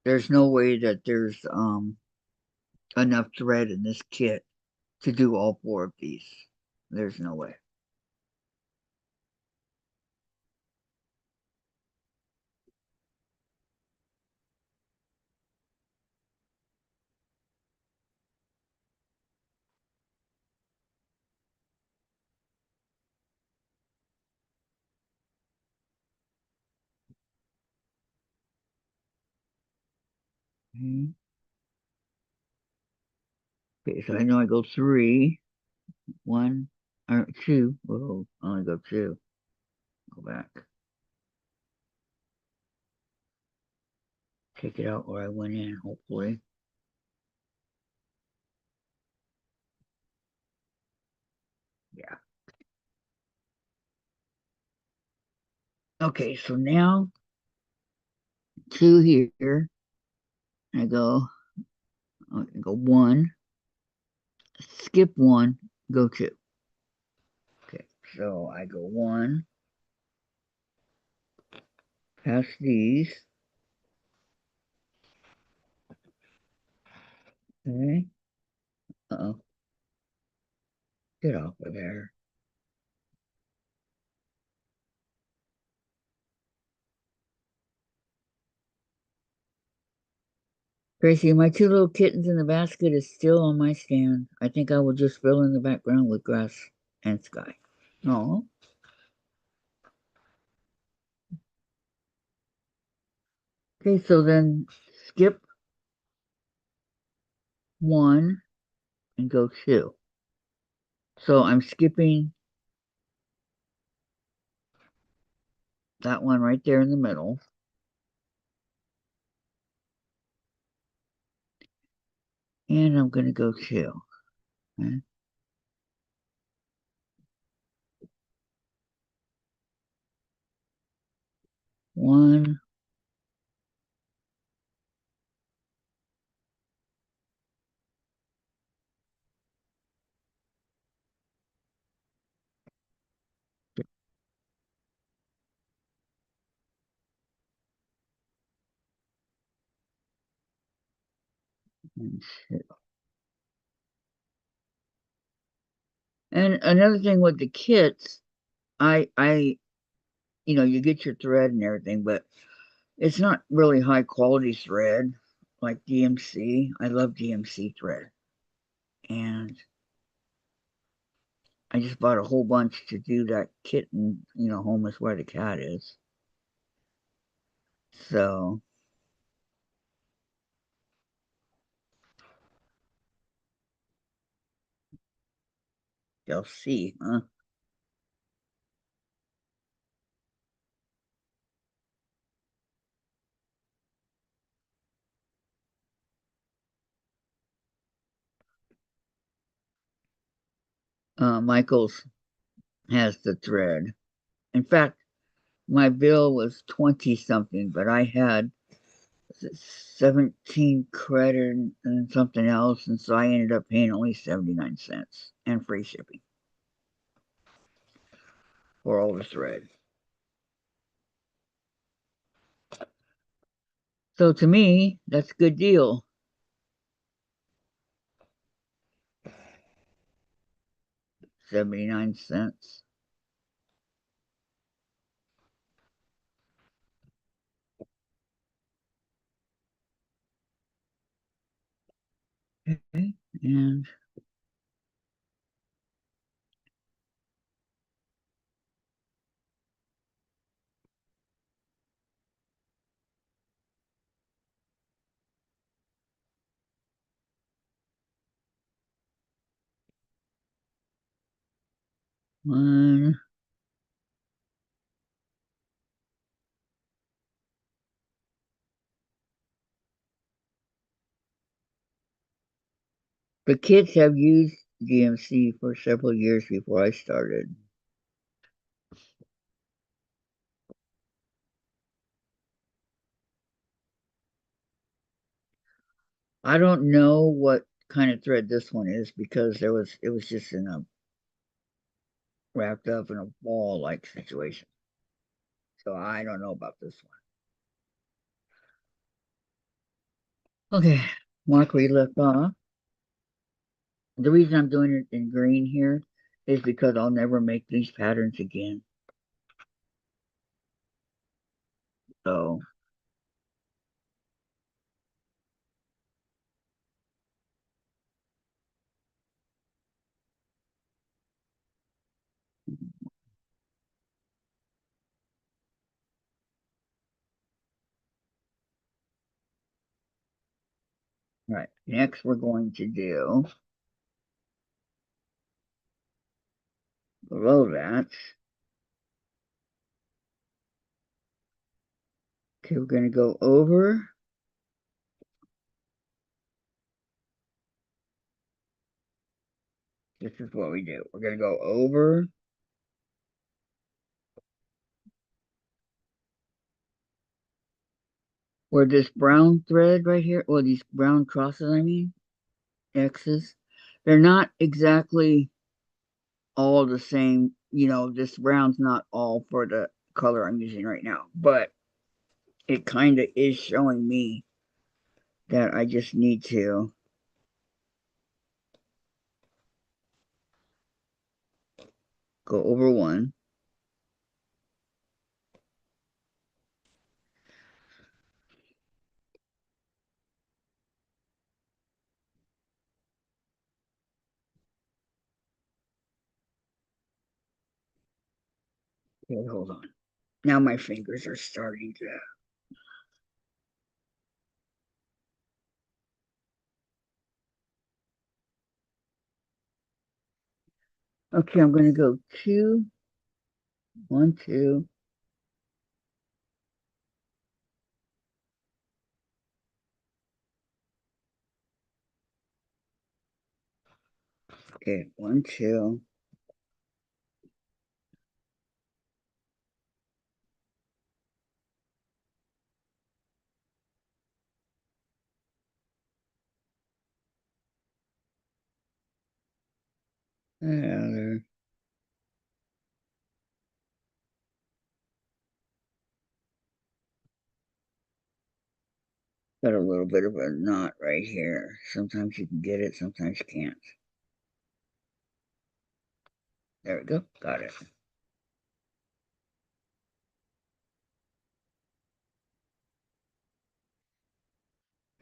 There's no way that there's enough thread in this kit to do all four of these. There's no way. Mhm. Okay, so I know I go three, one, or two. Whoa, I only go two. Go back. Take it out where I went in, hopefully. Yeah. Okay, so now two here. I go one, skip one, go two. Okay, so I go one, past these. Okay. Uh-oh. Get off of there. Gracie, my two little kittens in the basket is still on my stand. I think I will just fill in the background with grass and sky. No. Okay, so then skip one and go two. So I'm skipping that one right there in the middle. And I'm going to go two. Okay. One, and two. And another thing with the kits, you get your thread and everything, but it's not really high quality thread like DMC. I love DMC thread. And I just bought a whole bunch to do that kitten, home is where the cat is. So you'll see, huh? Michael's has the thread. In fact, my bill was 20 something, but I had 17 credit and something else, and so I ended up paying only 79 cents and free shipping for all the thread. So to me, that's a good deal. 79 cents. Okay. And one. The kids have used GMC for several years before I started. I don't know what kind of thread this one is because it was just in a wrapped up in a ball like situation. So I don't know about this one. Okay, mark where you left off. The reason I'm doing it in green here is because I'll never make these patterns again. So Right. Next, we're going to do below that. Okay, we're going to go over. This is what we do. We're going to go over where this brown thread right here, or these brown crosses, I mean, X's, they're not exactly all the same. You know, this brown's not all for the color I'm using right now, but it kind of is showing me that I just need to go over one. Okay, hold on. Now my fingers are starting to. Okay, I'm going to go two, one, two. Okay, one, two. Another. Got a little bit of a knot right here. Sometimes you can get it, sometimes you can't. There we go. Got it.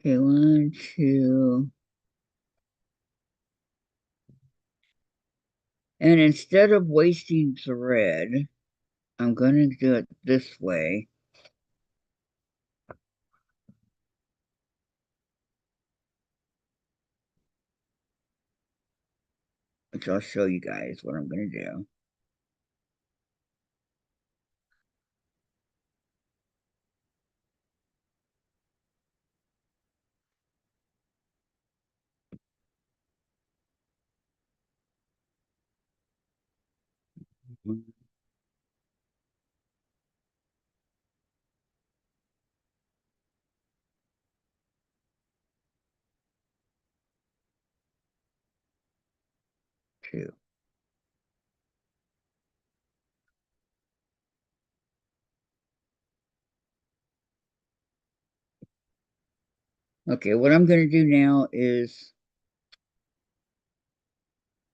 Okay, one, two. And instead of wasting thread, I'm going to do it this way, which I'll show you guys what I'm going to do. One, two. Okay, what I'm going to do now is,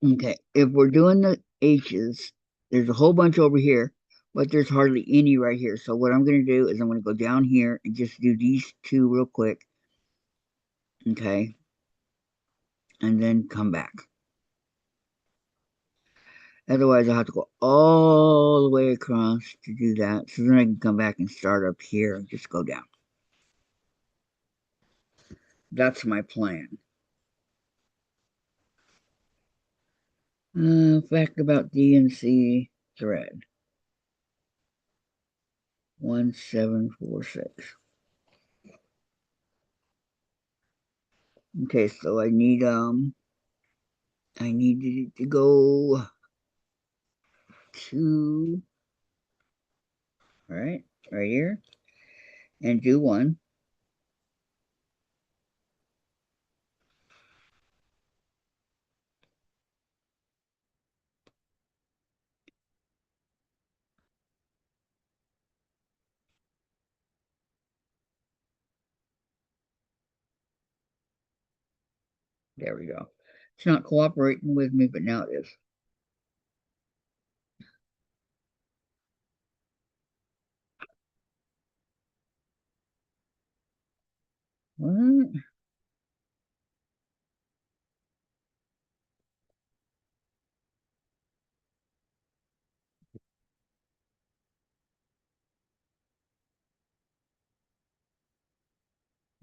okay, if we're doing the H's, there's a whole bunch over here, but there's hardly any right here. So what I'm going to do is I'm going to go down here and just do these two real quick, okay, and then come back. Otherwise, I'll have to go all the way across to do that. So then I can come back and start up here and just go down. That's my plan. Fact about DNC thread 1746. Okay, so I needed to go to right here and do one. There we go. It's not cooperating with me, but now it is. What?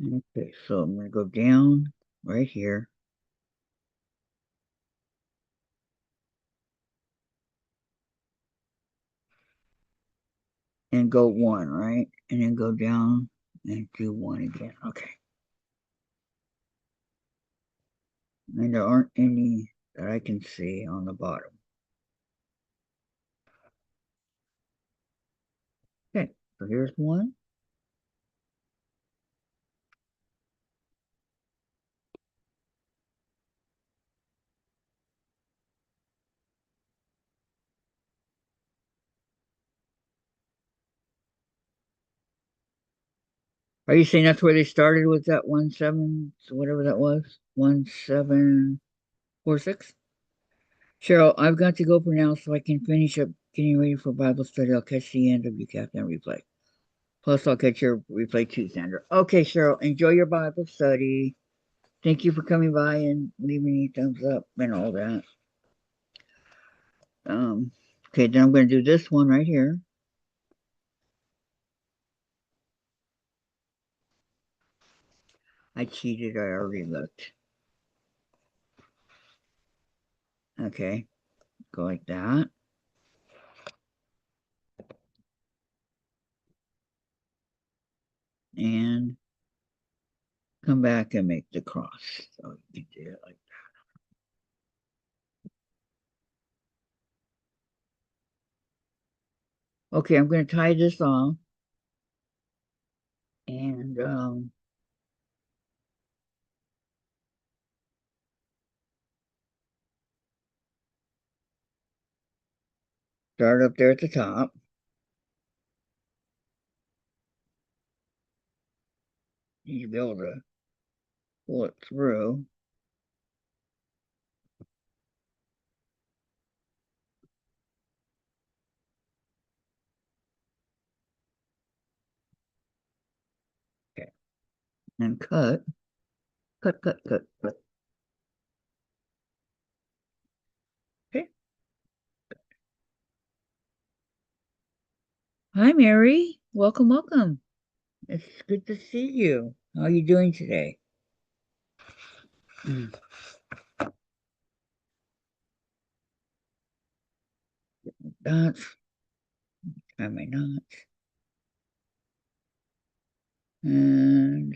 Okay, so I'm going to go down right here and go one, right? And then go down and do one again. Okay. And there aren't any that I can see on the bottom. Okay, so here's one. Are you saying that's where they started with that 1 7, so whatever that was? 1746? Cheryl, I've got to go for now so I can finish up getting ready for Bible study. I'll catch the end of your Captain replay. Plus, I'll catch your replay too, Sandra. Okay, Cheryl, enjoy your Bible study. Thank you for coming by and leaving me thumbs up and all that. Okay, then I'm going to do this one right here. I cheated. I already looked. Okay, go like that. And come back and make the cross. So you can do it like that. Okay, I'm going to tie this off. And start up there at the top. You be able to pull it through. Okay, and cut, cut, cut, cut, cut. Okay. Hi, Mary. Welcome, welcome. It's good to see you. How are you doing today? Mm, Dots, tie my knots, and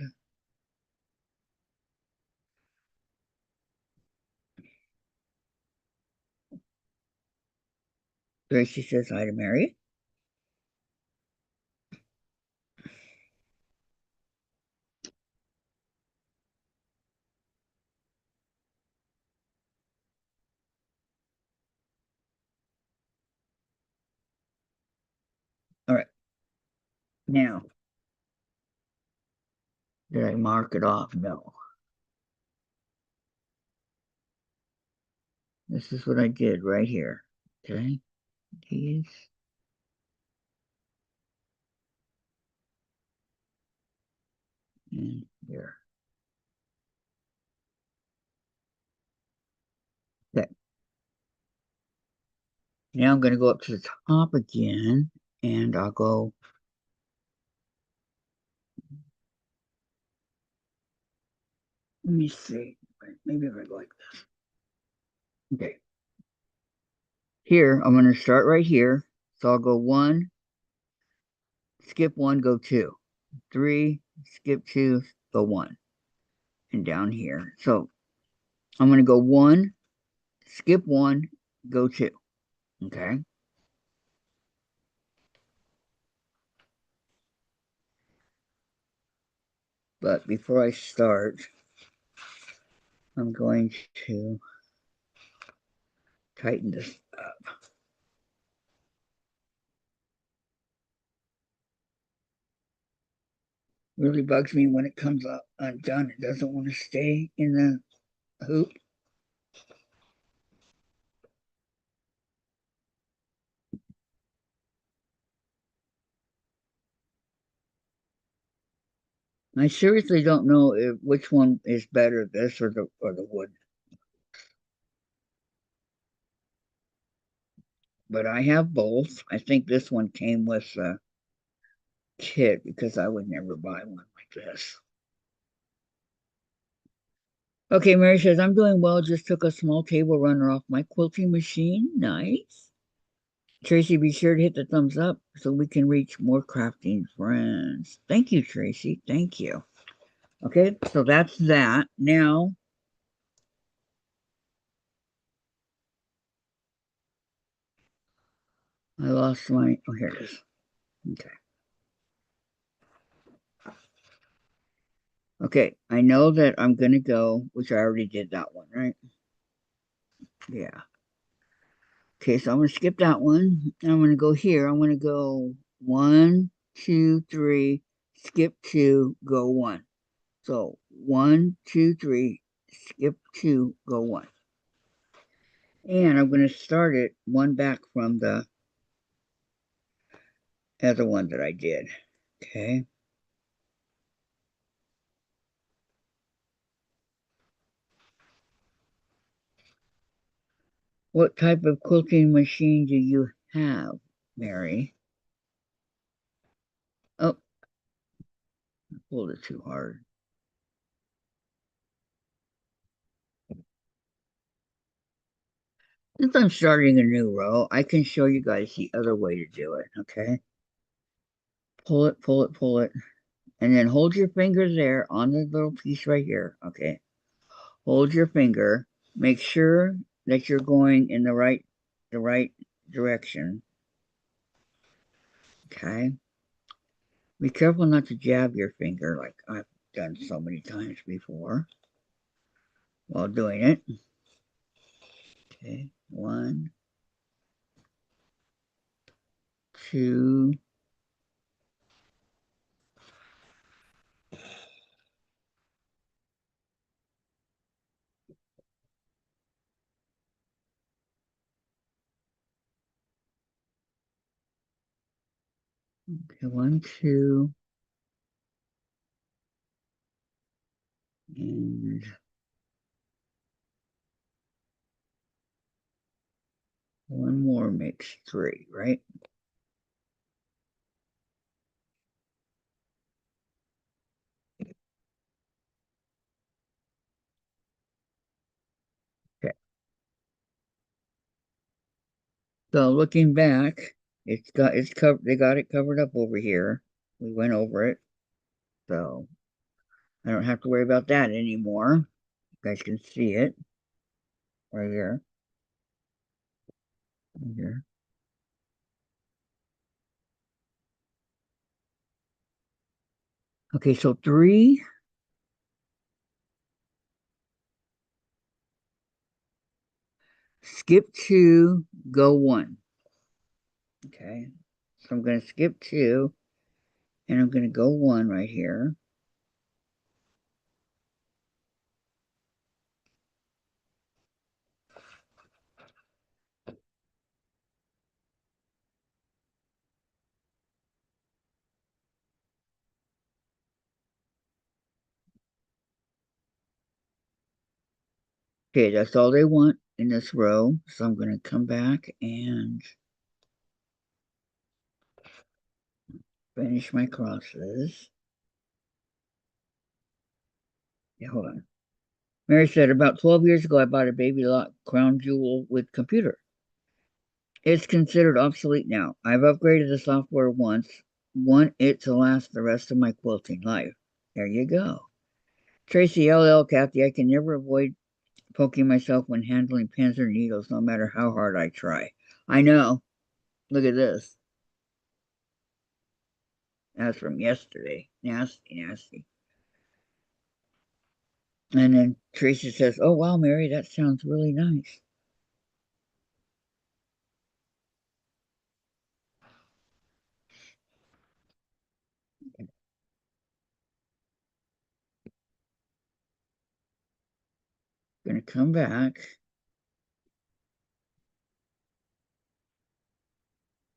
Gracie says hi to Mary. All right. Now, did I mark it off? No. This is what I did right here. Okay. These and here. Okay. Now I'm going to go up to the top again and I'll go. Let me see. Maybe if I go like this. Okay. Here, I'm going to start right here. So I'll go one, skip one, go two, three, skip two, go one, and down here. So I'm going to go one, skip one, go two. Okay. But before I start, I'm going to tighten this up. Really bugs me when it comes up undone. It doesn't want to stay in the hoop. I seriously don't know which one is better, this or the wood. But I have both. I think this one came with a kit because I would never buy one like this. Okay, Mary says, I'm doing well. Just took a small table runner off my quilting machine. Nice. Tracy, be sure to hit the thumbs up so we can reach more crafting friends. Thank you, Tracy. Thank you. Okay, so that's that. Now, I lost my. Oh, here it is. Okay. Okay, I know that I'm going to go, which I already did that one, right? Yeah. Okay, so I'm going to skip that one. I'm going to go here. I'm going to go one, two, three, skip two, go one. So one, two, three, skip two, go one. And I'm going to start it one back from the other one that I did. Okay. What type of quilting machine do you have, Mary? Oh, I pulled it too hard. Since I'm starting a new row, I can show you guys the other way to do it, okay? Pull it, pull it, pull it, and then hold your finger there on the little piece right here, okay? Hold your finger. Make sure that you're going in the right direction, okay? Be careful not to jab your finger like I've done so many times before while doing it. Okay, one, two, okay, one, two, and one more makes three, right? Okay. So looking back, it's covered. They got it covered up over here. We went over it, so I don't have to worry about that anymore. You guys can see it right here, right here. Okay, so three, skip two, go one. Okay, so I'm going to skip two, and I'm going to go one right here. Okay, that's all they want in this row. So I'm going to come back and finish my crosses. Yeah, hold on. Mary said, about 12 years ago, I bought a baby lock crown jewel with computer. It's considered obsolete now. I've upgraded the software once, want it to last the rest of my quilting life. There you go. Tracy LL, Kathy, I can never avoid poking myself when handling pins or needles, no matter how hard I try. I know. Look at this. That's from yesterday. Nasty, nasty. And then Tracy says, oh, wow, Mary, that sounds really nice. I'm going to come back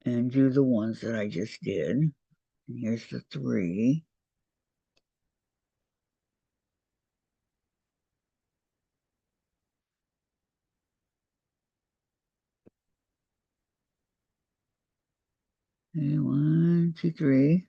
and do the ones that I just did. And here's the three. And one, two, three.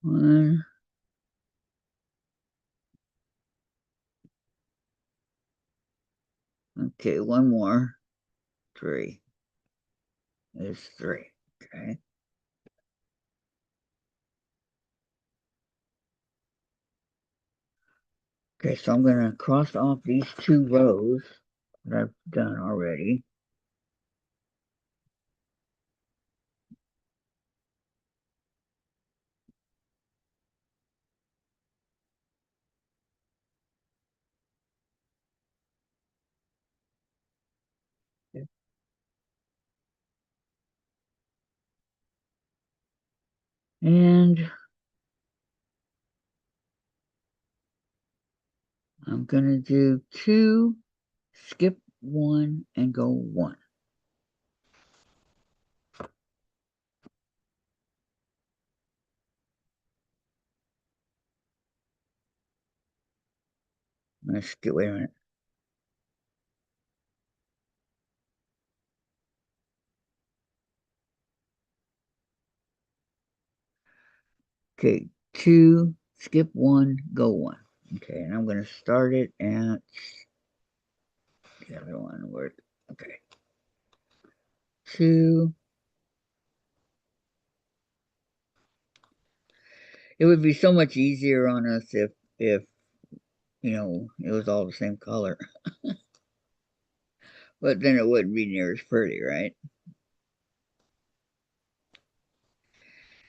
One. Okay, one more. Three. Is three. Okay. Okay, so I'm going to cross off these two rows that I've done already. And I'm going to do two, skip one, and go one. Let's get, wait a minute. Okay, two, skip one, go one. Okay, and I'm going to start it at the other one. Where, okay, two. It would be so much easier on us if it was all the same color. But then it wouldn't be near as pretty, right?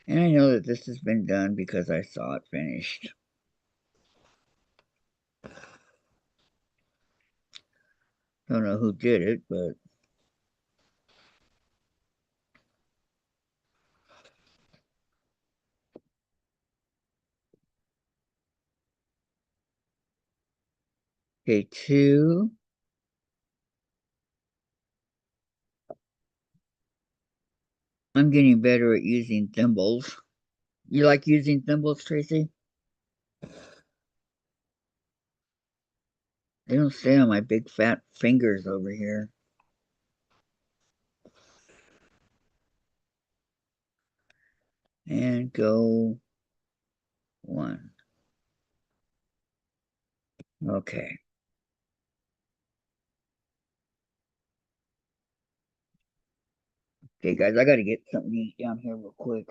And I know that this has been done because I saw it finished. Don't know who did it, but okay, two. I'm getting better at using thimbles. You like using thimbles, Tracy? They don't stay on my big fat fingers over here. And go one. Okay. Okay, guys, I got to get something to eat down here real quick.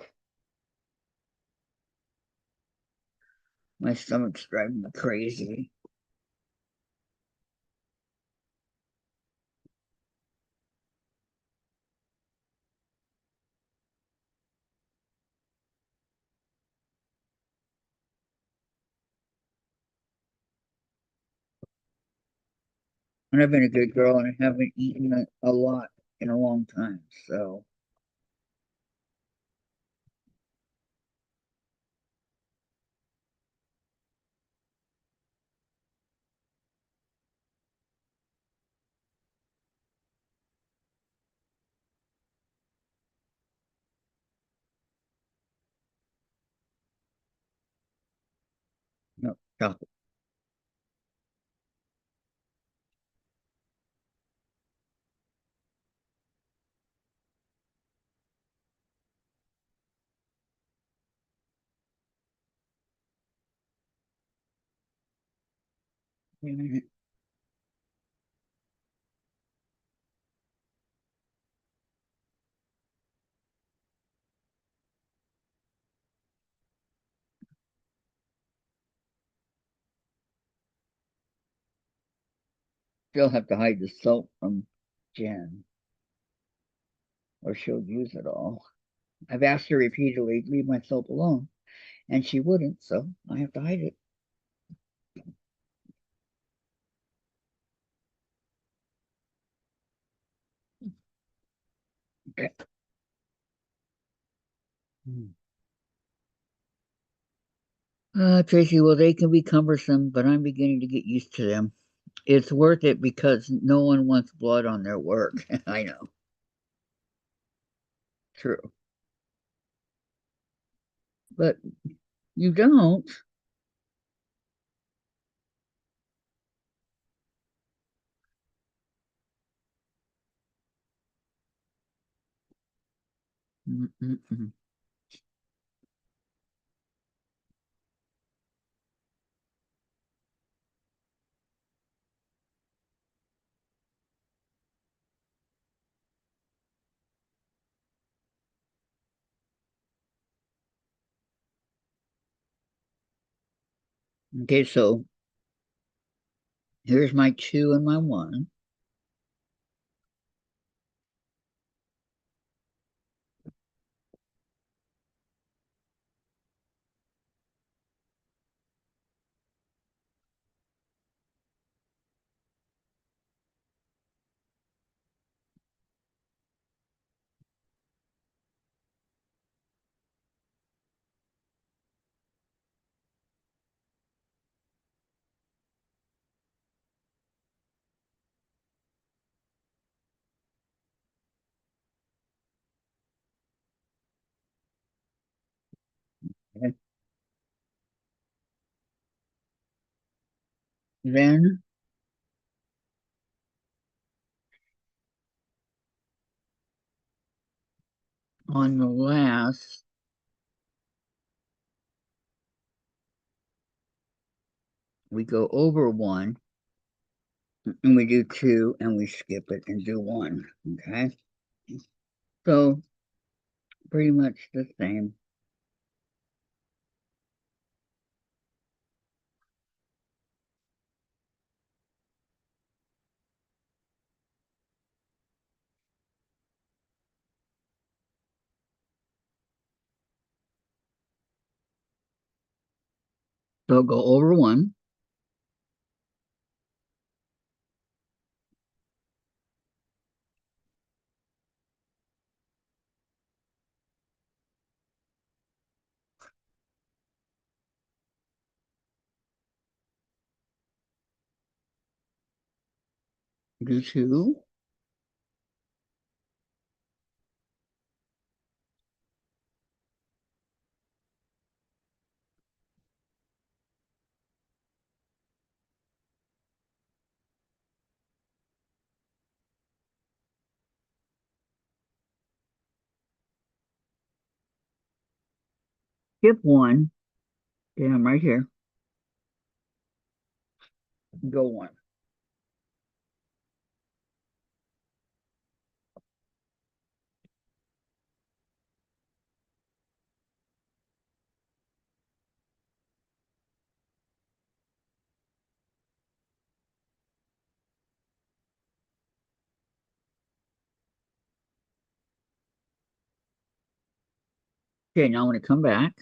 My stomach's driving me crazy. And I've been a good girl and I haven't eaten a lot in a long time. So, no, stop it. Still have to hide the soap from Jen, or she'll use it all. I've asked her repeatedly to leave my soap alone, and she wouldn't, so I have to hide it. Okay. Tracy, well, they can be cumbersome, but I'm beginning to get used to them. It's worth it because no one wants blood on their work. I know. True. But you don't. Mm-mm-mm. Okay, so here's my two and my one. Okay. Then on the last, we go over one and we do two and we skip it and do one. Okay. So pretty much the same. So go over one, do two, skip one. Okay, I'm right here. Go one. Okay, now when I come back,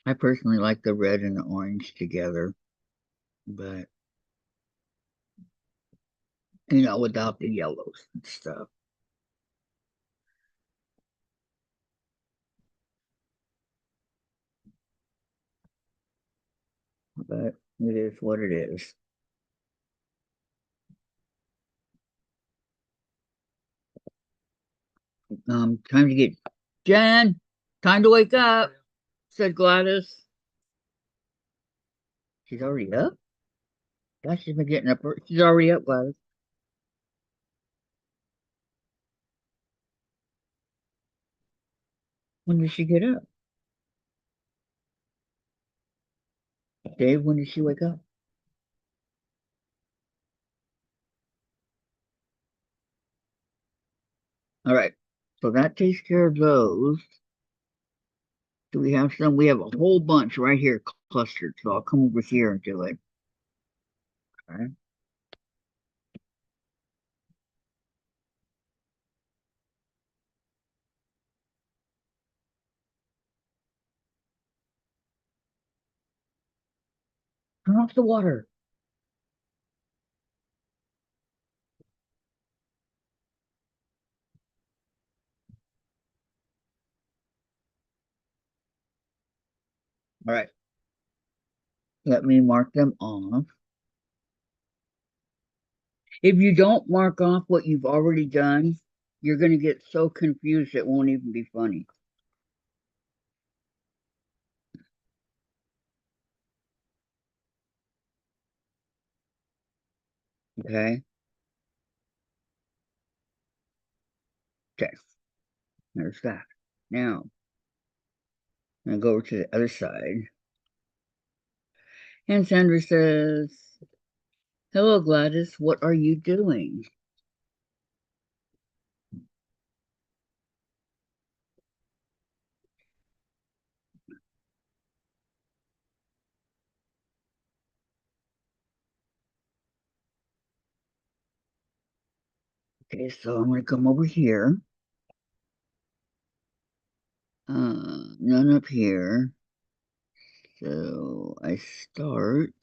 I personally like the red and the orange together, but without the yellows and stuff. But it is what it is. Time to get Jen. Time to wake up," said Gladys. She's already up. Gosh, she's been getting up. She's already up, Gladys. When did she get up? Dave, when did she wake up? All right. So that takes care of those. Do we have some? We have a whole bunch right here clustered. So I'll come over here and do it. All right. Turn off the water. All right. Let me mark them off. If you don't mark off what you've already done, you're going to get so confused it won't even be funny. Okay. Okay. There's that. Now, I'm going to go over to the other side. And Sandra says, "Hello, Gladys. What are you doing?" Okay, so I'm gonna come over here. None up here. So I start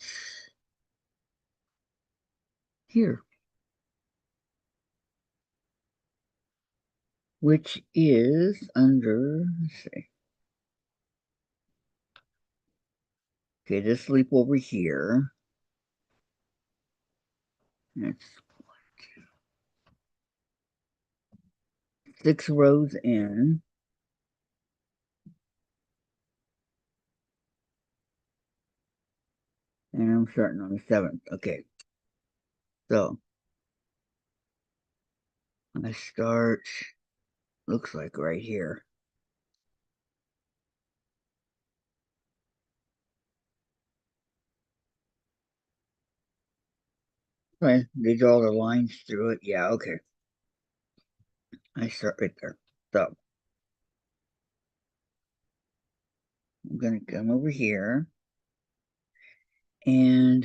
here, which is under, let's see. Okay, this leap over here. That's 6 rows in. And I'm starting on the 7th. Okay, so I start, looks like right here. Right, they draw the lines through it. Yeah, okay. I start right there. So I'm gonna come over here and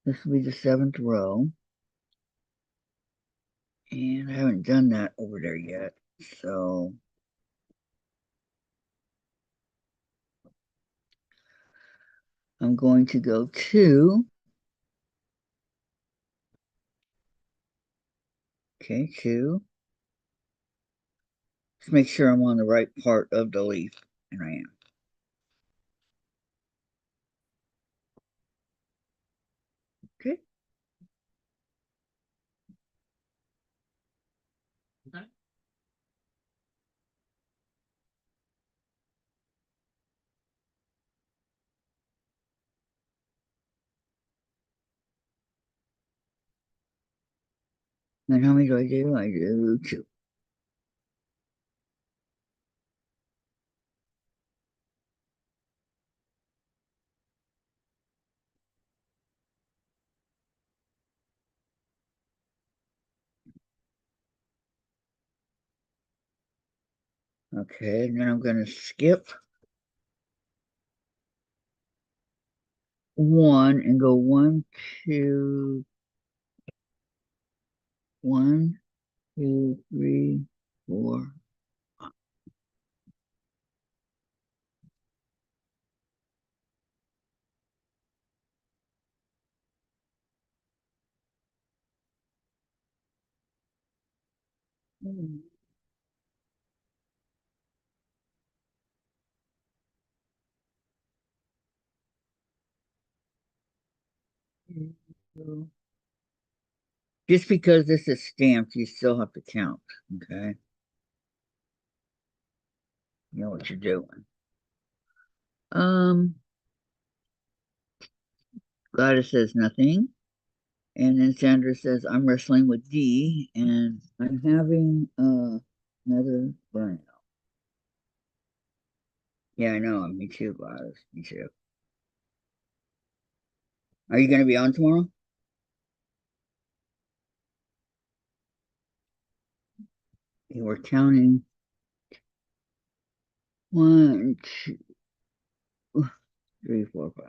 this will be the 7th row. And I haven't done that over there yet. So I'm going to go to, okay, two. Let's make sure I'm on the right part of the leaf. And I am. Okay. Okay. And how many do I do? I do two. Okay, and then I'm going to skip one and go one, two, one, two, three, four, 5. Just because this is stamped, you still have to count. Okay. You know what you're doing. Um, Gladys says nothing. And then Sandra says, I'm wrestling with D and I'm having another burnout. Yeah, I know. Me too, Gladys. Me too. Are you going to be on tomorrow? You were counting 1, 2, 3, 4, 5.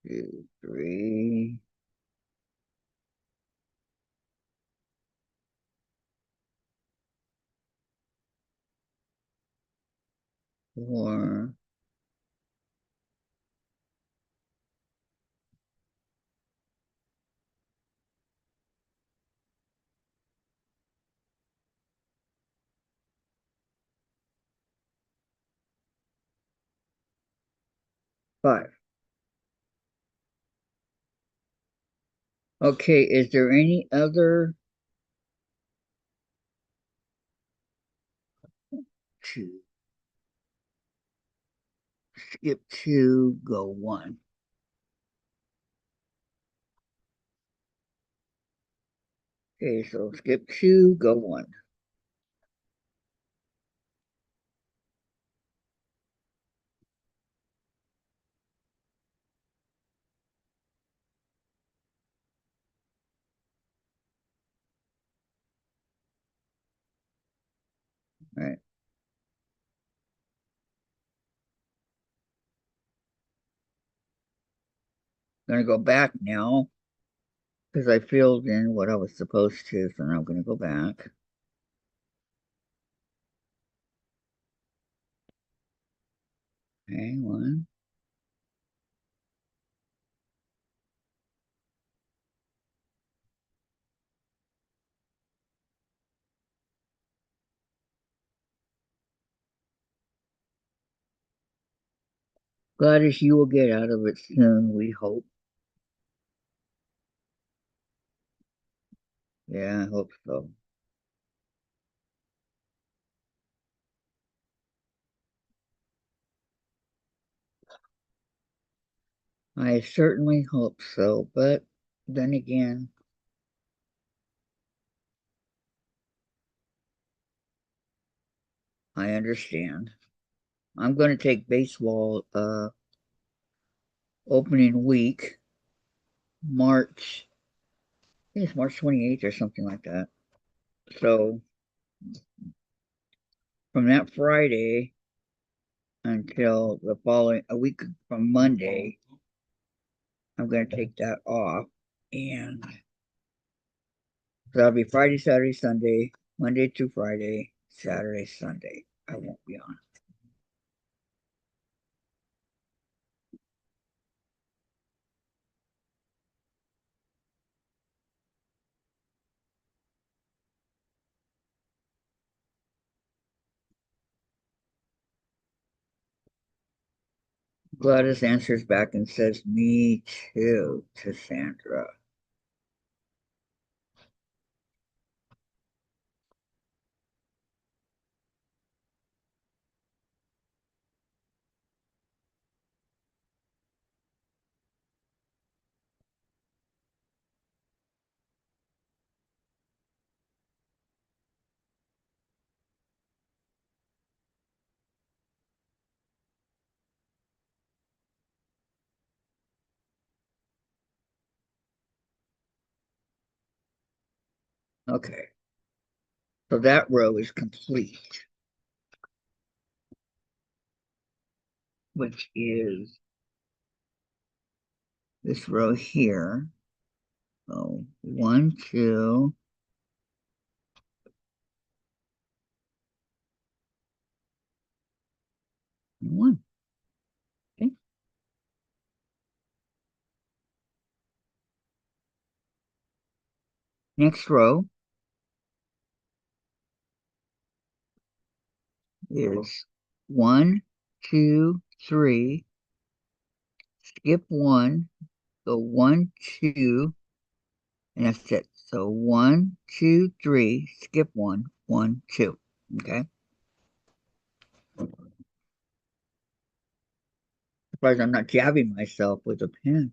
2, 3, 4, 5. Okay, is there any other 2? Skip 2, go 1. Okay, so skip 2, go 1. All right. Gonna go back now because I filled in what I was supposed to, so now I'm gonna go back. Okay, one. Gladys, you will get out of it soon, we hope. Yeah, I hope so. I certainly hope so, but then again, I understand. I'm going to take baseball opening week, March, I think it's March 28th or something like that. So from that Friday until the following, a week from Monday, I'm going to take that off. And so that'll be Friday, Saturday, Sunday, Monday to Friday, Saturday, Sunday. I won't be on. Gladys answers back and says, "Me too," to Sandra. Okay, so that row is complete, which is this row here. So one, two, and one. Okay. Next row is one, two, three, skip one, go one, two, and that's it. So one, two, three, skip one, one, two. Okay. Surprised I'm not jabbing myself with a pen.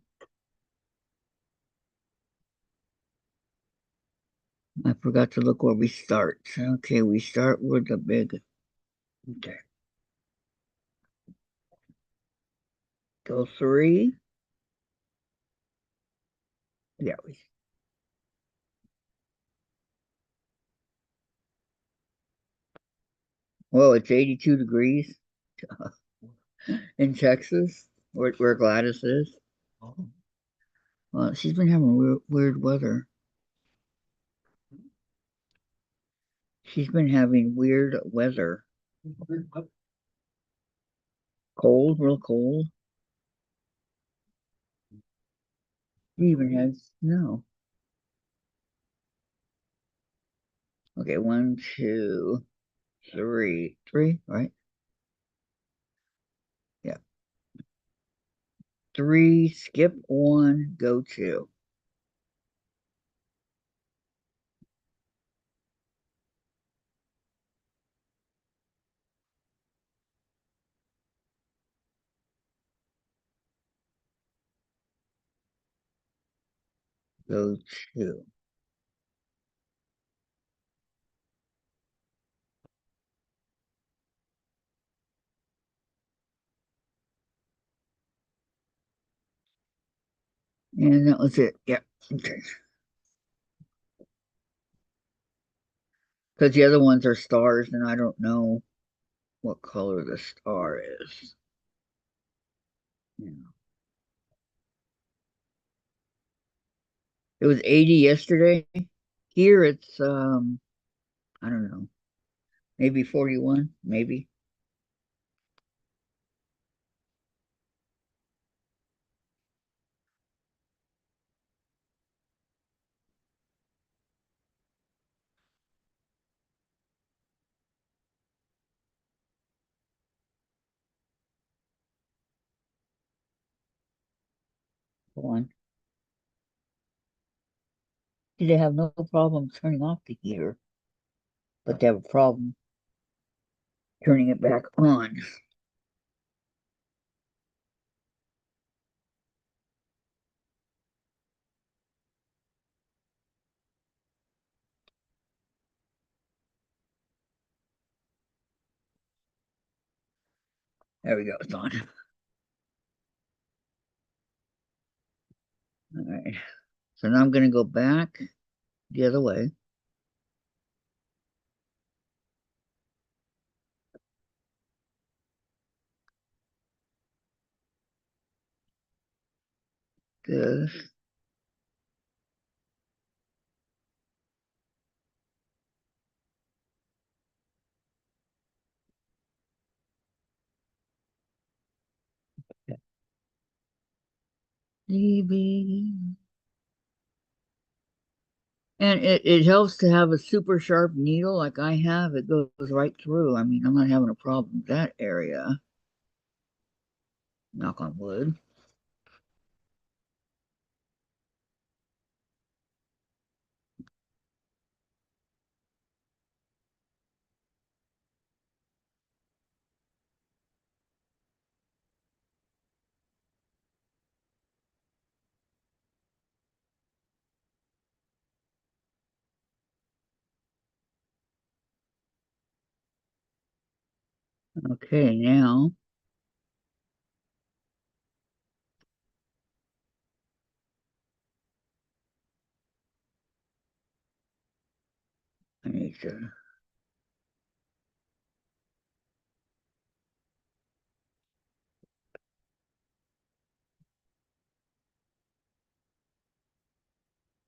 I forgot to look where we start. Okay, we start with the big. Okay. Go three. Yeah. Well, it's 82 degrees in Texas, where Gladys is. Well, she's been having weird weather. She's been having weird weather. Cold, real cold. She even has snow. Okay, one, two, three. Three, right? Yeah. Three, skip one, go two. Go two. And that was it. Yeah. Okay. Because the other ones are stars, and I don't know what color the star is. Yeah. It was 80 yesterday. Here it's I don't know, maybe 41, maybe. Hold on. They have no problem turning off the heater, but they have a problem turning it back on. There we go, it's on. All right. So now I'm gonna go back the other way. This. DB. And it helps to have a super sharp needle like I have. It goes right through. I mean, I'm not having a problem with that area. Knock on wood. Okay, now I need to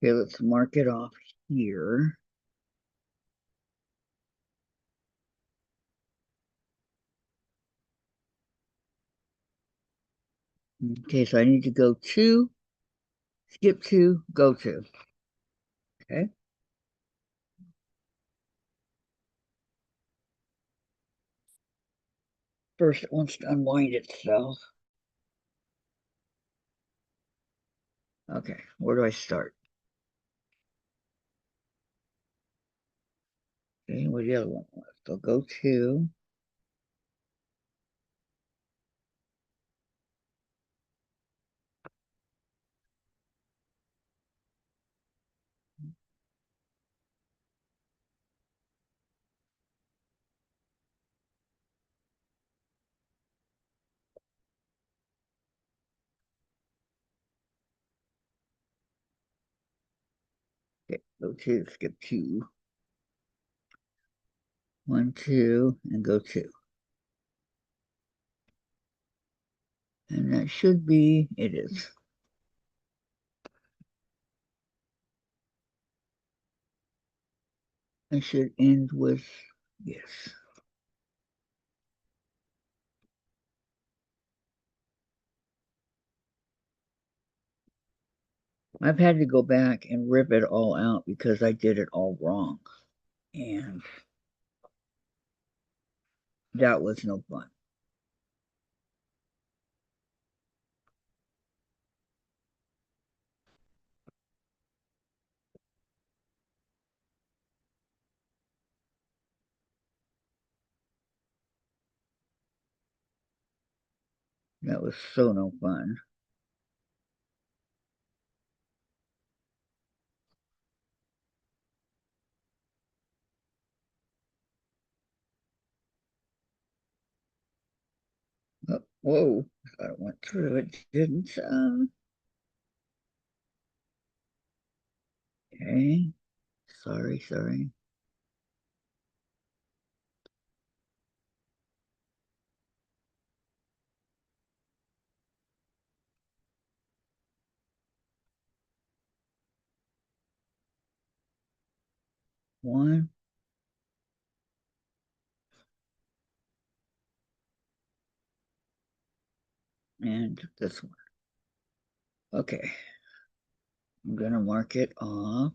okay, let's mark it off here. Okay, so I need to go to, skip to, go to. Okay. First it wants to unwind itself. Okay, where do I start? Okay, where the other one was. So go to, okay, go to, skip to, one, two, and go to. And that should be, it is. I should end with yes. I've had to go back and rip it all out because I did it all wrong. And that was no fun. That was so no fun. Oh, whoa, I thought it went through. It didn't. Okay. Sorry, sorry. One and this one. Okay, I'm gonna mark it off.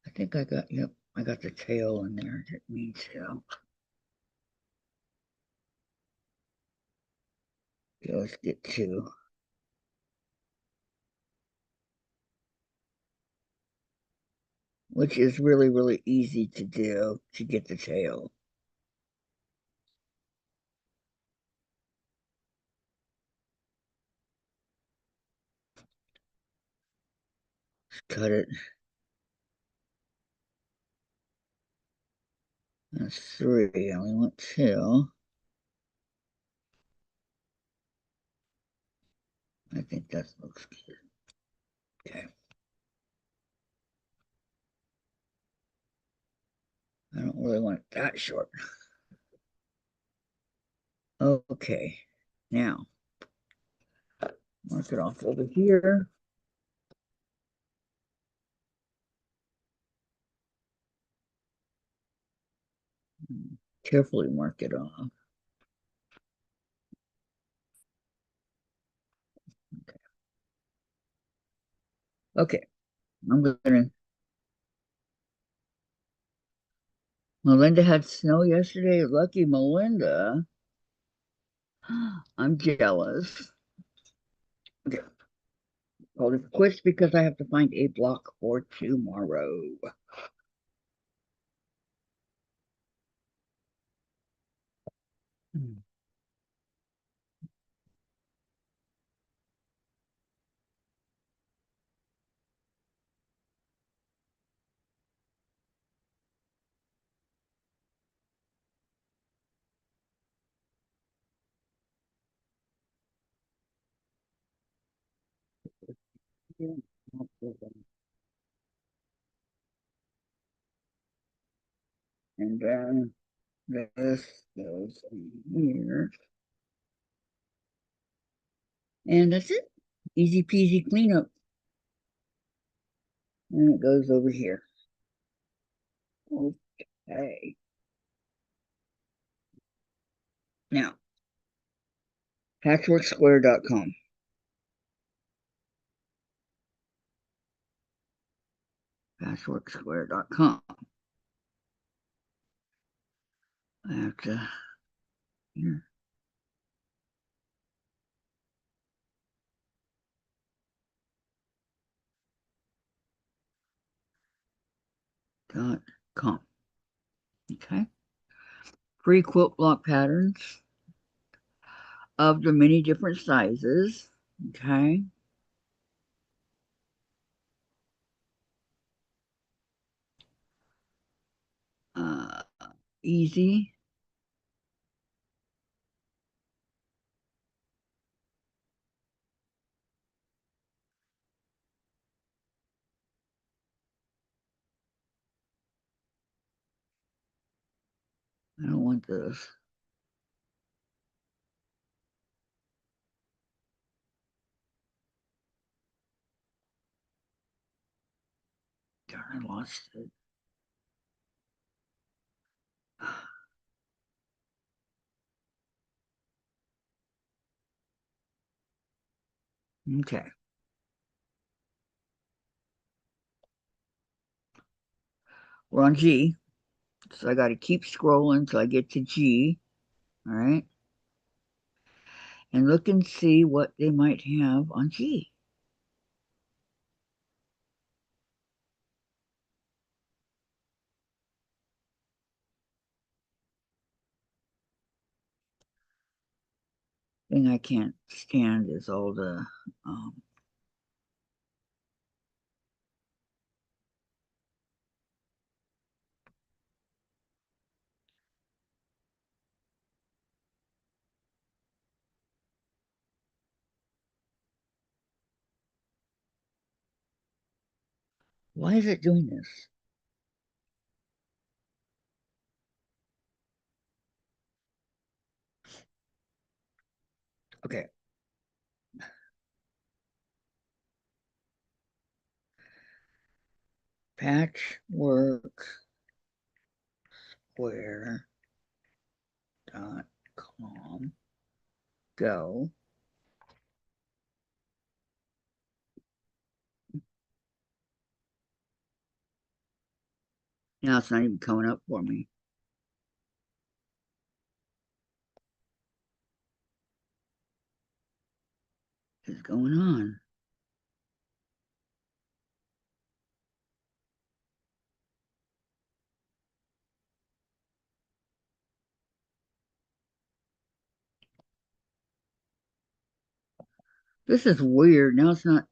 I think I got, yep, I got the tail in there. Didn't mean to. Okay, let's get two, which is really, really easy to do to get the tail. Just cut it. That's three. I only want two. I think that looks good. Okay. I don't really want it that short. Okay. Now, mark it off over here. Carefully mark it off. Okay. I'm gonna. Melinda had snow yesterday. Lucky Melinda. I'm jealous. Okay. Called it quits because I have to find a block for tomorrow. And then this goes in here. And that's it. Easy peasy cleanup. And it goes over here. Okay. Now, patchworksquare.com. Patchworksquare.com. I have to here. .com. Okay. Free quilt block patterns of the many different sizes. Okay. Uh, easy. I don't want this. Darn, I lost it. Okay. We're on G. So I got to keep scrolling till I get to G. All right. And look and see what they might have on G. Thing I can't stand is all the why is it doing this? Okay. patchworksquare.com. Go. Now it's not even coming up for me. What's going on? This is weird. Now it's not.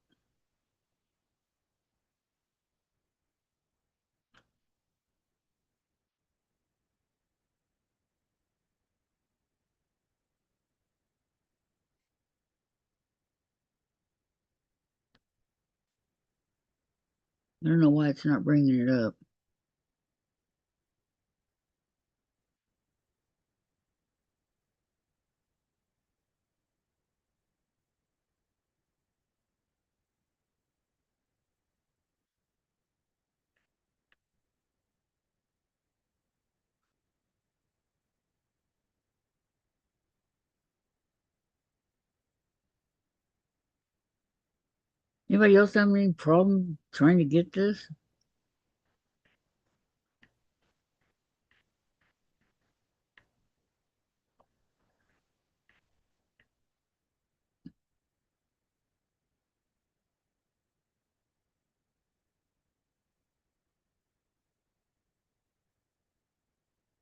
I don't know why it's not bringing it up. Anybody else have any problem trying to get this?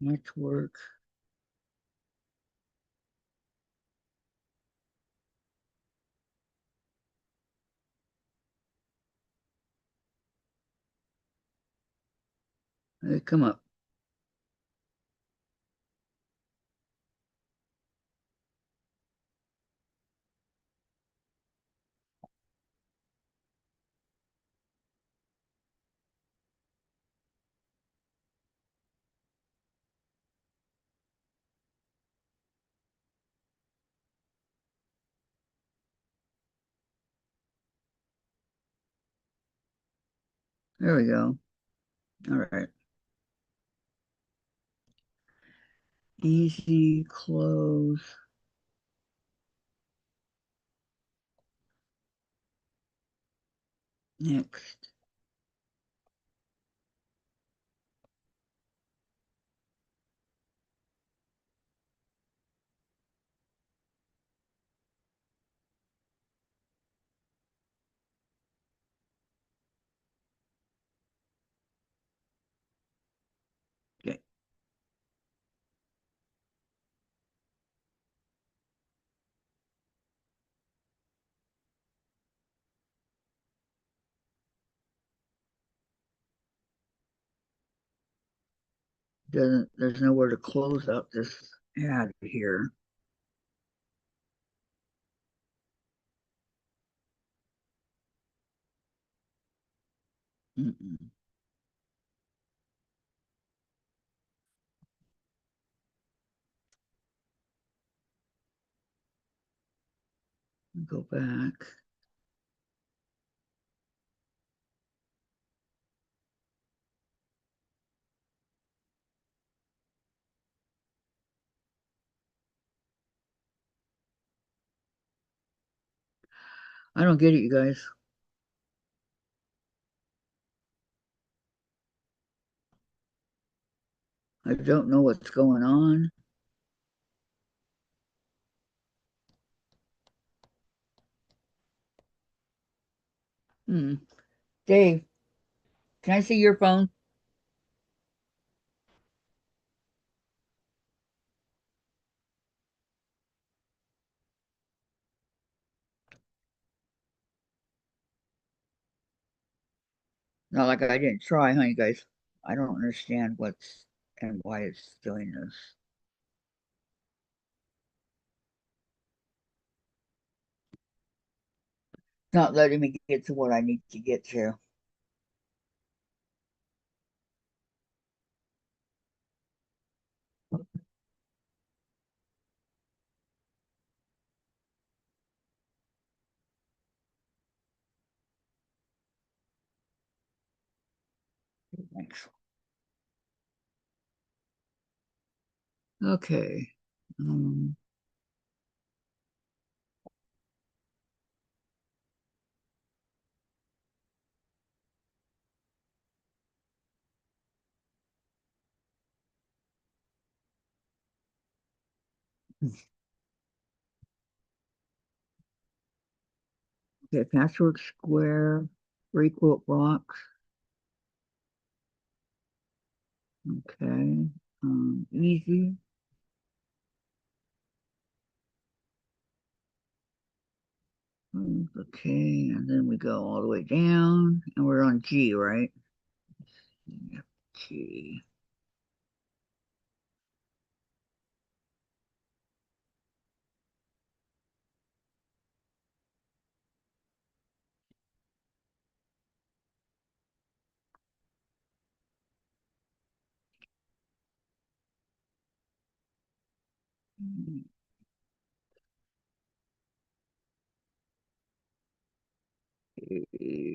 Network. Come up. There we go. All right. Easy close. Next. Okay. Doesn't there's nowhere to close out this ad here. Mm-mm. Go back. I don't get it, you guys. I don't know what's going on. Hmm. Dave, can I see your phone? Not like I didn't try, huh, you guys? I don't understand what's and why it's doing this. Not letting me get to what I need to get to. Thanks. Okay. Um, okay, patchwork square, three quilt blocks. Okay. Easy. Okay, and then we go all the way down, and we're on G, right? Yep, G.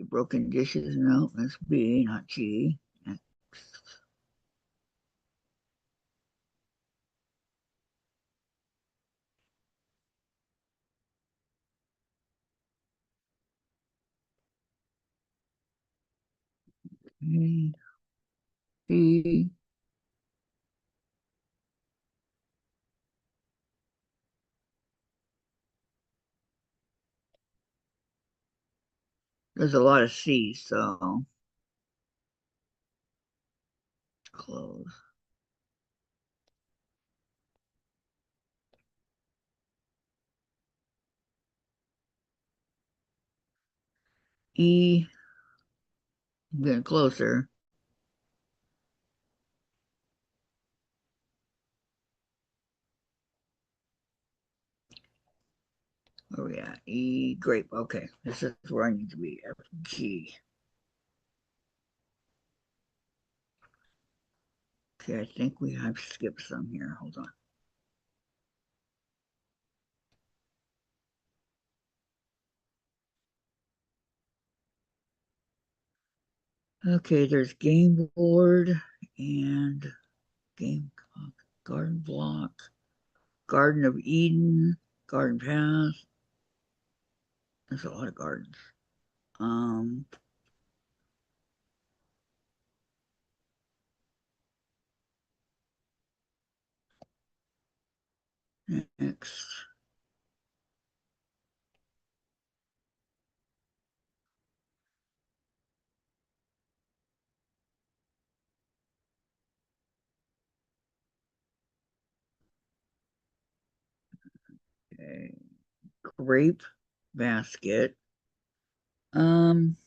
Broken dishes, no, that's B, not G. Okay, C. There's a lot of C, so close. E, getting closer. Oh yeah, E, grape. Okay, this is where I need to be. F, G. Okay, I think we have skipped some here. Hold on. Okay, there's game board and game garden block, Garden of Eden, garden path. There's a lot of gardens. Um, next. Okay, grape basket. Um,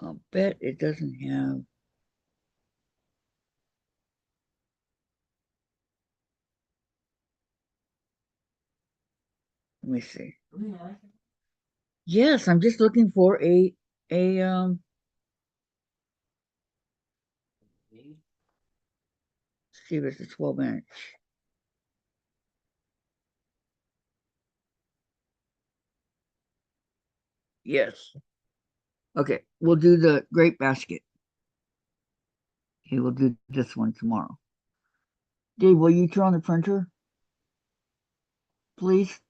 I'll bet it doesn't have. Let me see. Yes, I'm just looking for a. See if it's a 12 inch. Yes. Okay, we'll do the grape basket. Okay, we'll do this one tomorrow. Dave, will you turn on the printer, please?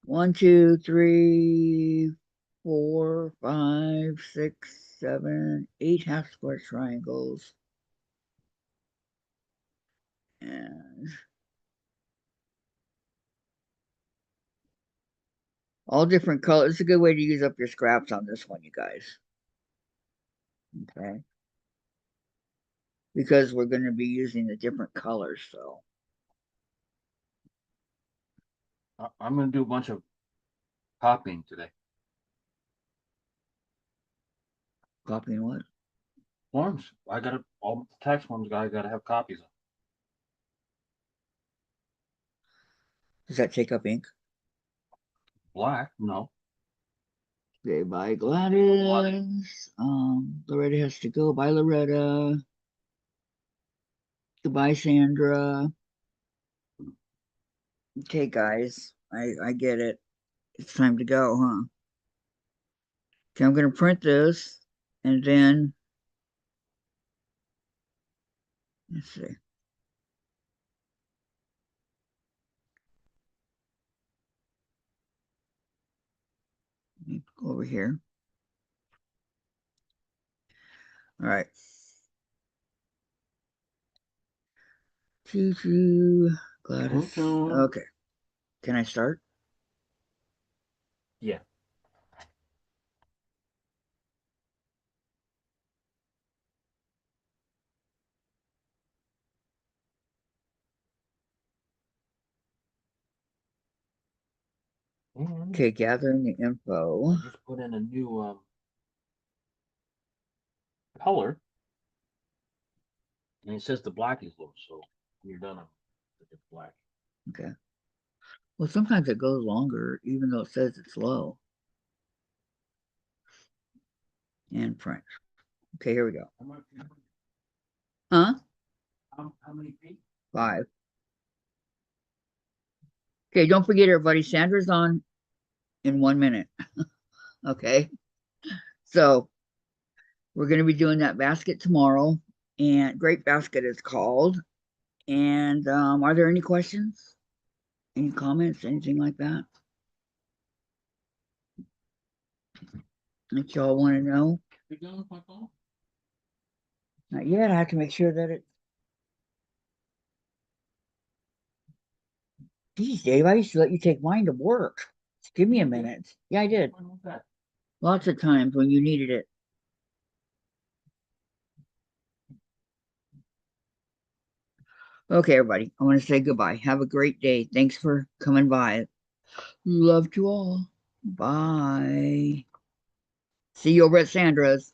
One, two, three, four, five, six, seven, eight half square triangles. And all different colors. It's a good way to use up your scraps on this one, you guys. Okay. Because we're going to be using the different colors. So, I'm going to do a bunch of copying today. copying what? Forms. I got to, all the tax forms, I got to have copies of. Does that take up ink? Black? No. Okay, bye, Gladys. Loretta has to go. Bye, Loretta. Goodbye, Sandra. Okay, guys, I get it. It's time to go, huh? Okay, I'm gonna print this, and then let's see. Let me go over here. All right. Choo choo, Choo Gladys. choo. Okay, can I start? Yeah. And Okay, gathering the info. I just put in a new color, and it says the black is low. So when you're done, it's black. Okay. Well, sometimes it goes longer, even though it says it's low. And print. Okay, here we go. Huh? How many feet? 5. Okay, don't forget, everybody. Sandra's on in 1 minute. Okay. So we're going to be doing that basket tomorrow. And Great Basket is called. And are there any questions? Any comments? Anything like that? That y'all want to know? You done with my phone? Not yet. I have to make sure that it. Geez, Dave, I used to let you take mine to work. Just give me a minute. Yeah, I did. When was that? Lots of times when you needed it. Okay, everybody. I want to say goodbye. Have a great day. Thanks for coming by. Love to all. Bye. See you over at Sandra's.